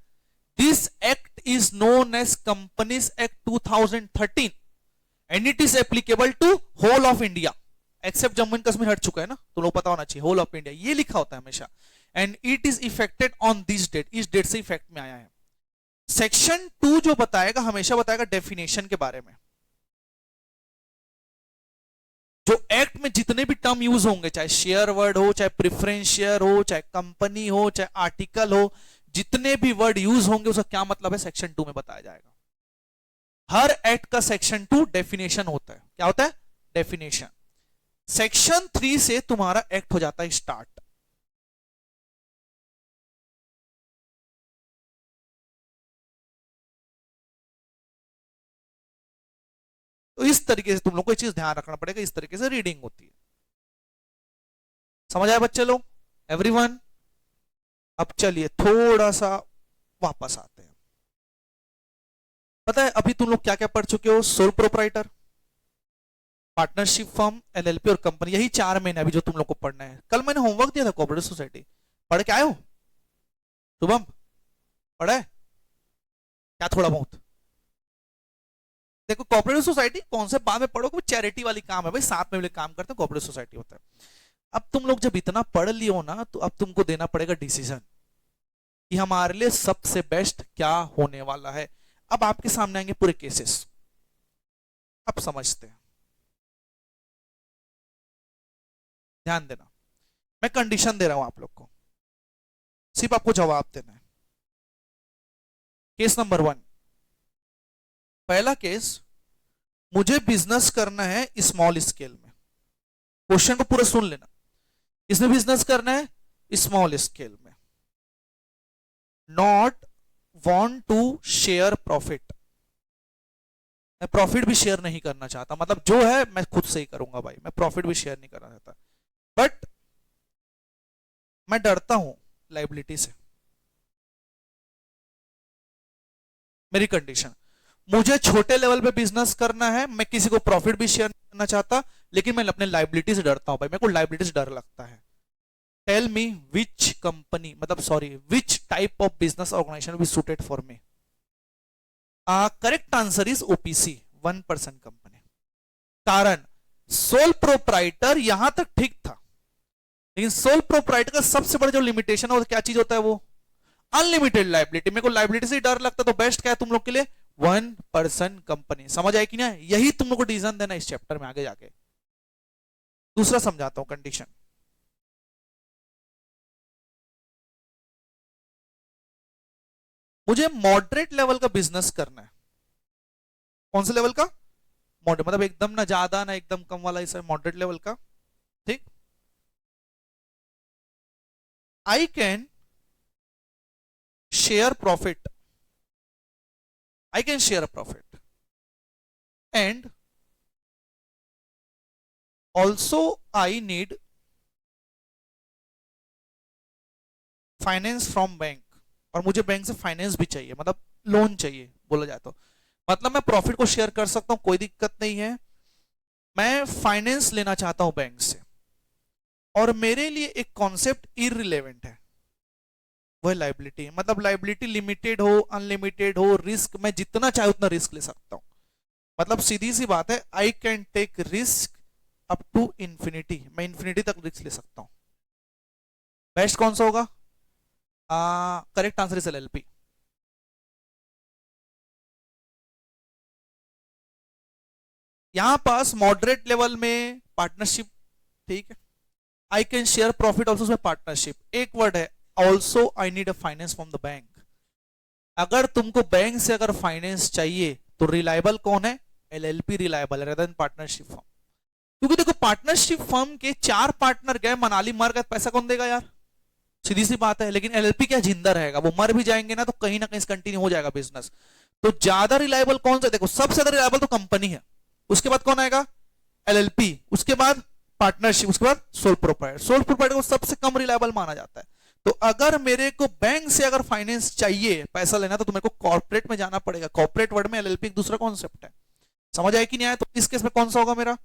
This act is known as companies act 2013 and it is applicable to whole of India. Except Jammu and Kashmir हट चुका है ना, तो लोग पता होना चाहिए, होल ऑफ इंडिया ये लिखा होता है हमेशा। And it is effected on this date, इस डेट से इफेक्ट में आया है। सेक्शन 2 जो बताएगा हमेशा बताएगा डेफिनेशन के बारे में। जो एक्ट में जितने भी टर्म यूज होंगे, चाहे शेयर वर्ड हो, चाहे प्रिफरेंस शेयर हो, चाहे कंपनी हो, चाहे आर्टिकल हो, जितने भी वर्ड यूज होंगे उसका क्या मतलब है सेक्शन 2 में बताया जाएगा। हर एक्ट का सेक्शन 2 डेफिनेशन होता है। क्या होता है? डेफिनेशन। सेक्शन 3 से तुम्हारा एक्ट हो जाता है स्टार्ट। तो इस तरीके से तुम लोग को ये चीज ध्यान रखना पड़ेगा, इस तरीके से रीडिंग होती है। समझ आया बच्चे लोग? एवरीवन? अब चलिए थोड़ा सा वापस आते हैं। पता है अभी तुम लोग क्या क्या पढ़ चुके हो? Sole proprietor, partnership firm, LLP और कंपनी, यही 4 महीने अभी जो तुम लोग को पढ़ना है। कल मैंने होमवर्क दिया था कोऑपरेटिव सोसाइटी, पढ़ के आए हो? शुभम पढ़ा है क्या? थोड़ा बहुत देखो, कोऑपरेटिव सोसाइटी कौन से बाद में पढ़ोगे, चैरिटी वाली काम है भाई, साथ में भी काम करते हैं, कोऑपरेटिव सोसाइटी होता है। अब तुम लोग जब इतना पढ़ लियो ना, तो अब तुमको देना पड़ेगा डिसीजन कि हमारे लिए सबसे बेस्ट क्या होने वाला है। अब आपके सामने आएंगे पूरे केसेस, अब समझते हैं। ध्यान देना, मैं कंडीशन दे रहा हूं आप लोग को, सिर्फ आपको जवाब देना है। केस नंबर 1, पहला केस, मुझे बिजनेस करना है स्मॉल स्केल में। क्वेश्चन को पूरा सुन लेना। इसमें बिजनेस करना है स्मॉल स्केल में। Not want to share profit, मैं प्रॉफिट भी शेयर नहीं करना चाहता, मतलब जो है मैं खुद से ही करूंगा भाई, मैं प्रॉफिट भी शेयर नहीं करना चाहता। बट मैं डरता हूं लाइबिलिटी से। मेरी कंडीशन, मुझे छोटे लेवल पे बिजनेस करना है, मैं किसी को प्रॉफिट भी शेयर नहीं करना चाहता, लेकिन मैं अपने लाइबिलिटी से डरता हूं भाई, मेरे को लाइबिलिटी से डर लगता है। टेल मी विच कंपनी, मतलब sorry, which type of business organisation be suited for me. Correct answer is OPC, 1% company. कारण, सोल प्रोप्राइटर यहां तक ठीक था, लेकिन सोल प्रोप्राइटर का सबसे बड़ा जो लिमिटेशन है वो क्या चीज होता है? वो अनलिमिटेड लाइबिलिटी। मेरे को लाइबिलिटी से डर लगता है, तो बेस्ट क्या है तुम लोग के लिए? 1% कंपनी। समझ आए कि ना? यही तुम लोग को डिसीजन देना इस चैप्टर में आगे जाके। दूसरा समझाता हूं कंडीशन। मुझे मॉडरेट लेवल का बिजनेस करना है। कौन से लेवल का? मॉडरेट, मतलब एकदम ना ज्यादा ना एकदम कम वाला, इस मॉडरेट लेवल का। ठीक। आई can share profit, I can share a profit, and also I need finance from bank, और मुझे बैंक से फाइनेंस भी चाहिए, मतलब लोन चाहिए बोला जाए तो। मतलब मैं प्रॉफिट को शेयर कर सकता हूं, कोई दिक्कत नहीं है, मैं फाइनेंस लेना चाहता हूं बैंक से, और मेरे लिए एक कॉन्सेप्ट इररिलेवेंट है, वो है लाइबिलिटी। मतलब लाइबिलिटी लिमिटेड हो, अनलिमिटेड हो, रिस्क मैं जितना चाहे उतना रिस्क ले सकता हूं। मतलब सीधी सी बात है, I can take risk up to infinity, मैं इंफिनिटी तक रिस्क ले सकता हूं। बेस्ट कौन सा होगा? Correct answer is LLP. यहां पास मॉडरेट लेवल में पार्टनरशिप, ठीक है, I can share profit also में पार्टनरशिप, एक वर्ड है also I need a finance from the bank. अगर तुमको बैंक से अगर फाइनेंस चाहिए तो रिलायबल कौन है? एलएलपी रिलायबल है रेदर देन पार्टनरशिप फर्म। क्योंकि देखो पार्टनरशिप फर्म के 4 पार्टनर गए, मनाली मर गए, पैसा कौन देगा यार? सीधी सी बात है। लेकिन एलएलपी क्या जिंदा रहेगा, वो मर भी जाएंगे ना तो कहीं ना कहीं कंटिन्यू हो जाएगा बिजनेस। तो ज्यादा रिलायबल कौन सा? देखो सबसे ज्यादा रिलायबल तो कंपनी है, उसके बाद कौन आएगा? एलएलपी, उसके बाद पार्टनरशिप, उसके बाद सोल प्रोप्राइटर। सोल प्रोप्राइटर को सबसे कम रिलायबल माना जाता है। तो अगर मेरे को बैंक से अगर फाइनेंस चाहिए, पैसा लेना, तो मेरे को कॉर्पोरेट में जाना पड़ेगा। कॉर्पोरेट वर्ड में एलएलपी एक दूसरा कॉन्सेप्ट है। समझ आया कि नहीं आया? तो इस केस में कौन सा होगा मेरा?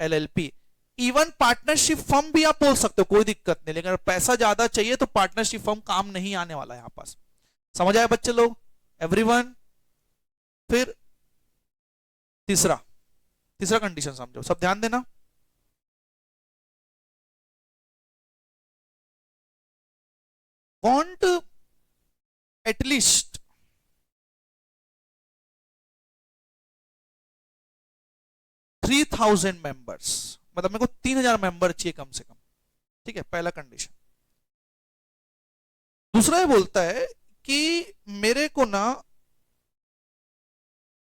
एलएलपी। इवन पार्टनरशिप फर्म भी आप बोल सकते हो, कोई दिक्कत नहीं, लेकिन अगर पैसा ज्यादा चाहिए तो पार्टनरशिप फर्म काम नहीं आने वाला है यहां पास। समझ आया बच्चे लोग? एवरीवन? फिर तीसरा कंडीशन समझो, सब ध्यान देना। वांट एटलीस्ट 3000 मेंबर्स, मतलब मेरे को 3000 मेंबर चाहिए कम से कम। ठीक है, पहला कंडीशन। दूसरा ये बोलता है कि मेरे को ना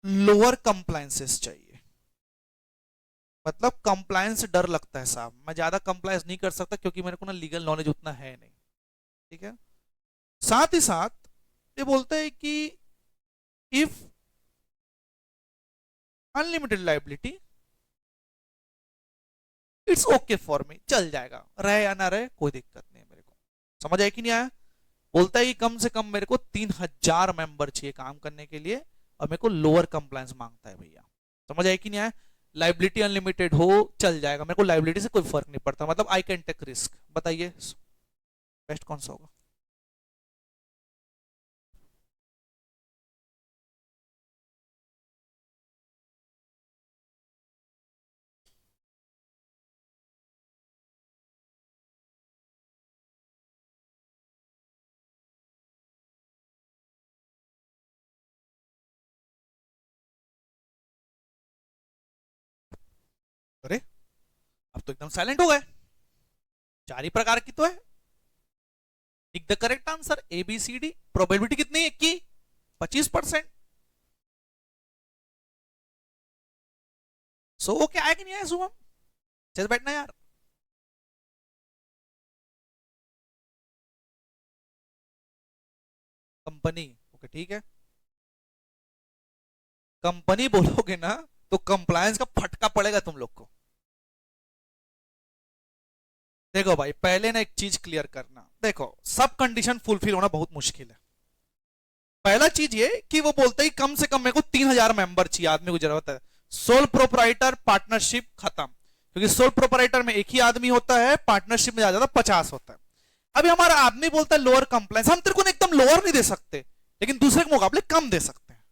लोअर कंप्लायंसेस चाहिए, मतलब कंप्लायंस से डर लगता है साहब, मैं ज्यादा कंप्लायंस नहीं कर सकता क्योंकि मेरे को ना लीगल नॉलेज उतना है नहीं। ठीक है, साथ ही साथ ये बोलता है कि if unlimited liability it's okay for me, चल जाएगा, रहे या ना रहे कोई दिक्कत नहीं है मेरे को। समझ आया कि नहीं आया? बोलता है कि कम से कम मेरे को 3000 मेंबर चाहिए काम करने के लिए, और मेरे को लोअर कंप्लायंस मांगता है भैया। समझ आया कि नहीं आया? लाइबिलिटी अनलिमिटेड हो चल जाएगा, मेरे को लाइबिलिटी से कोई फर्क नहीं पड़ता, मतलब आई कैन टेक रिस्क। बताइए बेस्ट कौन सा होगा? अरे अब तो एकदम साइलेंट हो गए। चार ही प्रकार की तो है। Tick the correct answer A B C D. Probability कितनी है की? 25%। सो वो क्या है कि नहीं है शुभम? चल बैठना यार। कंपनी, ओके ठीक है। कंपनी बोलोगे ना तो कंप्लायंस का फटका पड़ेगा तुम लोग को। देखो भाई, पहले ना एक चीज क्लियर करना, देखो सब कंडीशन फुलफिल होना बहुत मुश्किल है। पहला चीज ये कि वो बोलते ही कम से कम मेरे को 3000 मेंबर चाहिए, आदमी को जरूरत है। सोल प्रोपराइटर पार्टनरशिप खत्म, क्योंकि सोल प्रोपराइटर में एक ही आदमी होता है, पार्टनरशिप में ज्यादा 50 होता है। अभी हमारा आदमी बोलता है लोअर कंप्लायंस, हम तेरे को एकदम लोअर नहीं दे सकते, लेकिन दूसरे के मुकाबले कम दे सकते हैं,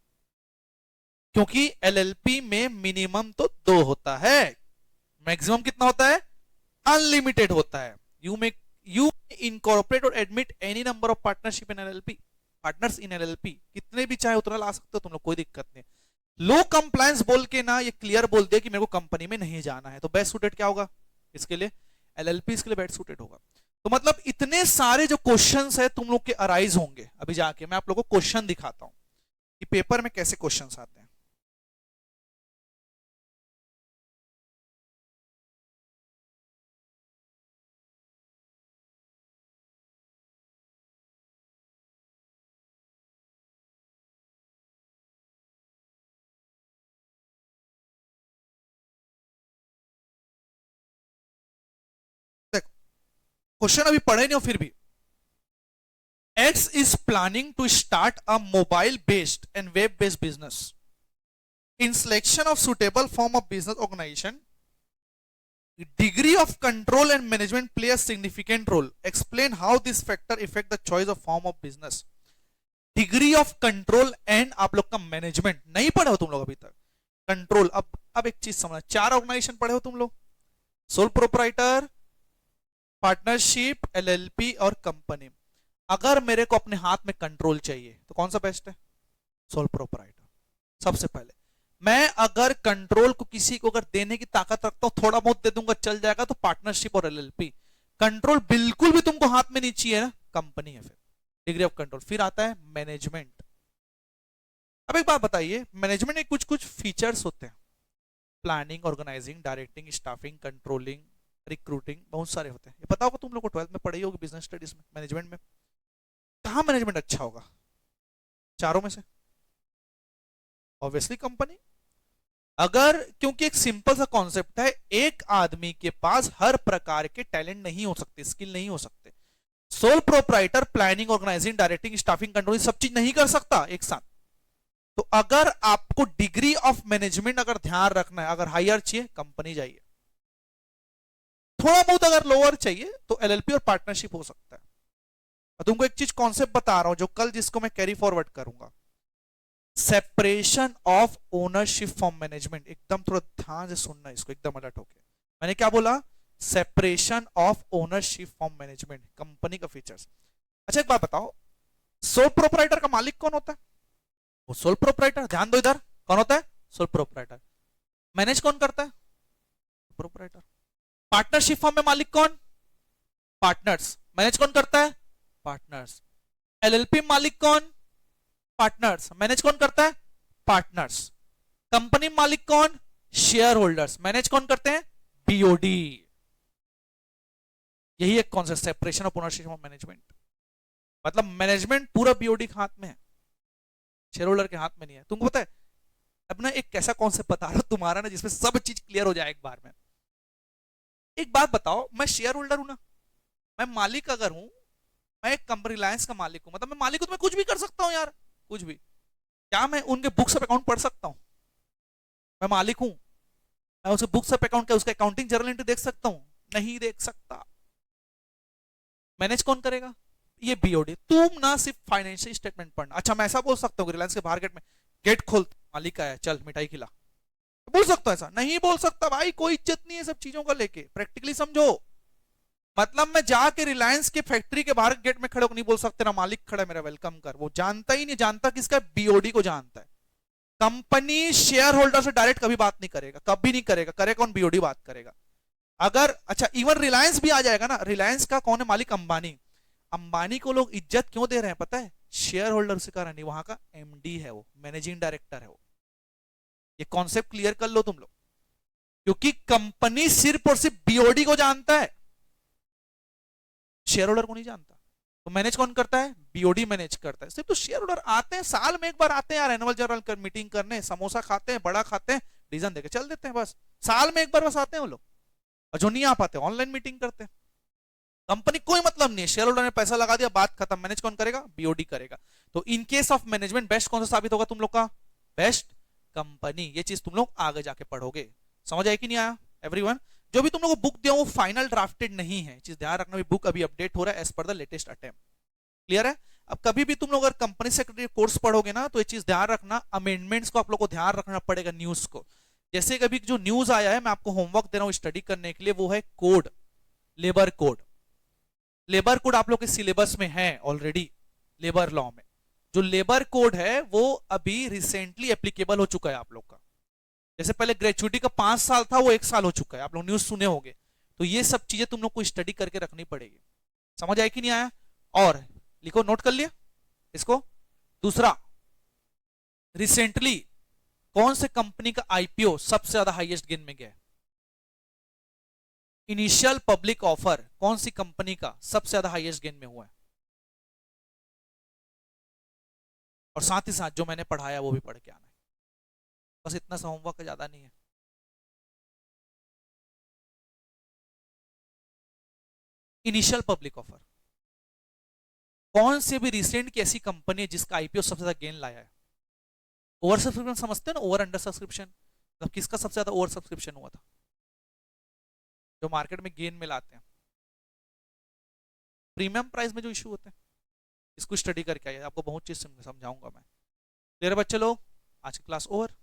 क्योंकि एलएलपी में मिनिमम तो 2 होता है, मैक्सिमम कितना होता है? अनलिमिटेड होता है। यू इनकॉर्पोरेट और admit any number of partnership in LLP, partners in LLP, कितने भी चाहे उतना ला सकते हो तुम लोग, कोई दिक्कत नहीं। लो कंप्लायंस बोल के ना ये क्लियर बोल दिया कि मेरे को कंपनी में नहीं जाना है, तो बेस्ट सूटेड क्या होगा इसके लिए? एलएलपी इसके लिए बेस्ट सूटेड होगा। तो मतलब इतने सारे जो क्वेश्चंस है तुम लोग के अराइज होंगे। अभी जाके मैं आप लोगों को क्वेश्चन दिखाता हूं कि पेपर में कैसे क्वेश्चंस आते हैं। देखो क्वेश्चन अभी पढ़े नहीं हो फिर भी, X is planning to start a mobile based and web based business. In selection of suitable form of business organization, degree of control and management play a significant role. Explain how this factor affect the choice of form of business. Degree of control and आप लोग का management नहीं पढ़े हो तुम लोग अभी तक। कंट्रोल, अब एक चीज समझना, 4 ऑर्गेनाइजेशन पढ़े हो तुम लोग, सोल प्रोपराइटर, पार्टनरशिप, एलएलपी और कंपनी। अगर मेरे को अपने हाथ में कंट्रोल चाहिए तो कौन सा बेस्ट है? Sole proprietor. सबसे पहले मैं अगर कंट्रोल को किसी को अगर देने की ताकत रखता हूं, थोड़ा बहुत दे दूंगा चल जाएगा, तो पार्टनरशिप और एलएलपी। कंट्रोल बिल्कुल भी तुमको हाथ में नहीं चाहिए ना, कंपनी है फिर डिग्री ऑफ कंट्रोल। फिर आता है मैनेजमेंट। अब एक बात बताइए, मैनेजमेंट में कुछ कुछ फीचर्स होते हैं, planning, organising, directing, staffing, controlling, recruiting, बहुत सारे होते हैं। ये पता होगा तुम लोग को, 12th में पढ़ी होगी बिजनेस स्टडीज में। मैनेजमेंट में कहां मैनेजमेंट अच्छा होगा चारों में से? Obviously company. अगर, क्योंकि एक सिंपल सा कॉन्सेप्ट है, एक आदमी के पास हर प्रकार के टैलेंट नहीं हो सकते, स्किल नहीं हो सकते। Sole proprietor planning, organising, directing, staffing, controlling सब चीज नहीं कर सकता एक साथ। तो अगर आपको डिग्री ऑफ मैनेजमेंट अगर ध्यान रखना है, अगर हायर चाहिए कंपनी जाइए, थोड़ा बहुत अगर लोअर चाहिए तो एलएलपी और पार्टनरशिप हो सकता है। और तुमको एक चीज कॉन्सेप्ट बता रहा हूं जो कल जिसको मैं कैरी फॉरवर्ड करूंगा, separation of ownership from management. एकदम थोड़ा ध्यान से सुनना इसको, एकदम अलर्ट होके। मैंने क्या बोला? Separation of ownership from management, company का फीचर्स। अच्छा एक बात बताओ, सोल प्रोपराइटर का मालिक कौन होता है? वो सोल प्रोपराइटर, ध्यान दो इधर, कौन होता है? Sole proprietor. मैनेज कौन करता है? प्रोपराइटर। पार्टनरशिप फॉर्म में मालिक कौन? पार्टनर्स। मैनेज कौन करता है? पार्टनर्स। एलएलपी मालिक कौन? पार्टनर्स। मैनेज कौन करता है? पार्टनर्स। कंपनी मालिक कौन? Share holders. मैनेज कौन करते हैं? बीओडी। यही एक concept, separation of ownership of management. मतलब मैनेजमेंट पूरा बीओडी के हाथ में है, शेयर होल्डर के हाथ में नहीं है। तुमको पता है, अब ना एक कैसा कॉन्सेप्ट बता रहा हूं तुम्हारा ना, जिसमें सब चीज क्लियर हो जाए एक बार में। एक बात बताओ, मैं शेयर होल्डर हूं ना, मैं मालिक अगर हूं, मैं एक कंपनी रिलायंस का मालिक हूं, मतलब मैं मालिक हूं तो मैं कुछ भी कर सकता हूं यार, कुछ भी। क्या मैं उनके बुक्स ऑफ अकाउंट पढ़ सकता हूं? मैं मालिक हूं, मैं उसके बुक्स ऑफ अकाउंट का उसका अकाउंटिंग जर्नल एंट्री देख सकता हूं? नहीं देख सकता। मैनेज कौन करेगा? ये बीओडी। तुम ना सिर्फ फाइनेंशियल स्टेटमेंट पढ़ना। अच्छा मैं ऐसा बोल सकता हूँ रिलायंस के बाहर गेट में, गेट खोल, मालिक आया, चल मिठाई खिला, बोल सकता है ऐसा? नहीं बोल सकता भाई, कोई इज्जत नहीं है सब चीजों का लेके, प्रैक्टिकली समझो। मतलब मैं जाके रिलायंस के फैक्ट्री के बाहर गेट में खड़े होकर नहीं बोल सकते ना मालिक खड़ा है मेरा वेलकम कर, वो जानता ही नहीं, जानता किसका? बीओडी को जानता है। कंपनी शेयर होल्डर से डायरेक्ट कभी बात नहीं करेगा, कभी नहीं करेगा, करे कौन? बीओडी बात करेगा। अगर अच्छा इवन रिलायंस भी आ जाएगा ना, रिलायंस का कौन है मालिक? अंबानी। अंबानी को लोग इज्जत क्यों दे रहे हैं पता है? शेयर होल्डर से कारण नहीं, वहां का एमडी है वो, मैनेजिंग डायरेक्टर है वो। ये कॉन्सेप्ट क्लियर कर लो तुम लोग, क्योंकि कंपनी सिर्फ और सिर्फ बीओडी को जानता है, शेयर होल्डर को नहीं जानता। तो मैनेज कौन करता है? बीओडी मैनेज करता है। सिर्फ तो शेयर होल्डर आते हैं, साल में एक बार आते हैं यार, एनुअल जनरल मीटिंग करने, समोसा खाते हैं, बड़ा खाते हैं, डिसीजन देके चल देते हैं, बस साल में एक बार बस आते हैं वो लोग। और जो नहीं आ पाते ऑनलाइन मीटिंग करते हैं। कंपनी कोई मतलब नहीं है, शेयर होल्डर ने पैसा लगा दिया, बात खत्म। मैनेज कौन करेगा? बीओडी करेगा। तो इन केस ऑफ मैनेजमेंट बेस्ट कौन सा साबित होगा तुम लोग का? Best company. ये चीज तुम लोग आगे जाके पढ़ोगे। समझ आया कि नहीं आया एवरीवन? जो भी तुम लोग को बुक दिया वो फाइनल ड्राफ्टेड नहीं है, चीज ध्यान रखना, बुक अभी अपडेट हो रहा है as per the latest attempt. Clear है? अब कभी भी तुम लोग अगर कंपनी सेक्रेटरी कोर्स पढ़ोगे ना, तो ये चीज ध्यान रखना, अमेंडमेंट्स को आप लोग को ध्यान रखना पड़ेगा, न्यूज को। जैसे कभी जो न्यूज आया है, मैं आपको होमवर्क दे रहा हूं स्टडी करने के लिए, वो है code, labour code. Labour code आप लोग के सिलेबस में है ऑलरेडी, लेबर लॉ में। जो लेबर कोड है वो अभी रिसेंटली एप्लीकेबल हो चुका है आप लोग का। जैसे पहले ग्रेचुइटी का 5 साल था, वो 1 साल हो चुका है, आप लोग न्यूज सुने होंगे। तो ये सब चीजें तुम लोग को स्टडी करके रखनी पड़ेगी। समझ आया कि नहीं आया? और लिखो, नोट कर लिया इसको। दूसरा, रिसेंटली कौन से कंपनी का आईपीओ सबसे ज्यादा हाईएस्ट गेन में गया है? इनिशियल पब्लिक ऑफर कौन सी कंपनी का सबसे ज्यादा हाईएस्ट गेन में हुआ है? और साथ ही साथ जो मैंने पढ़ाया वो भी पढ़ के आना है, बस इतना सा होमवर्क, ज्यादा नहीं है। इनिशियल पब्लिक ऑफर कौन से भी रिसेंट की ऐसी कंपनी है जिसका आईपीओ सबसे ज्यादा गेन लाया है? ओवर सब्सक्रिप्शन समझते हैं ना, ओवर अंडर सब्सक्रिप्शन, मतलब किसका सबसे ज्यादा ओवर सब्सक्रिप्शन हुआ था, जो मार्केट में गेन में लाते हैं। प्रीमियम प्राइस में जो इशू होते हैं, इसको स्टडी करके आइए, आपको बहुत चीज समझाऊंगा मैं। क्लियर बच्चे लोग? आज की क्लास ओवर।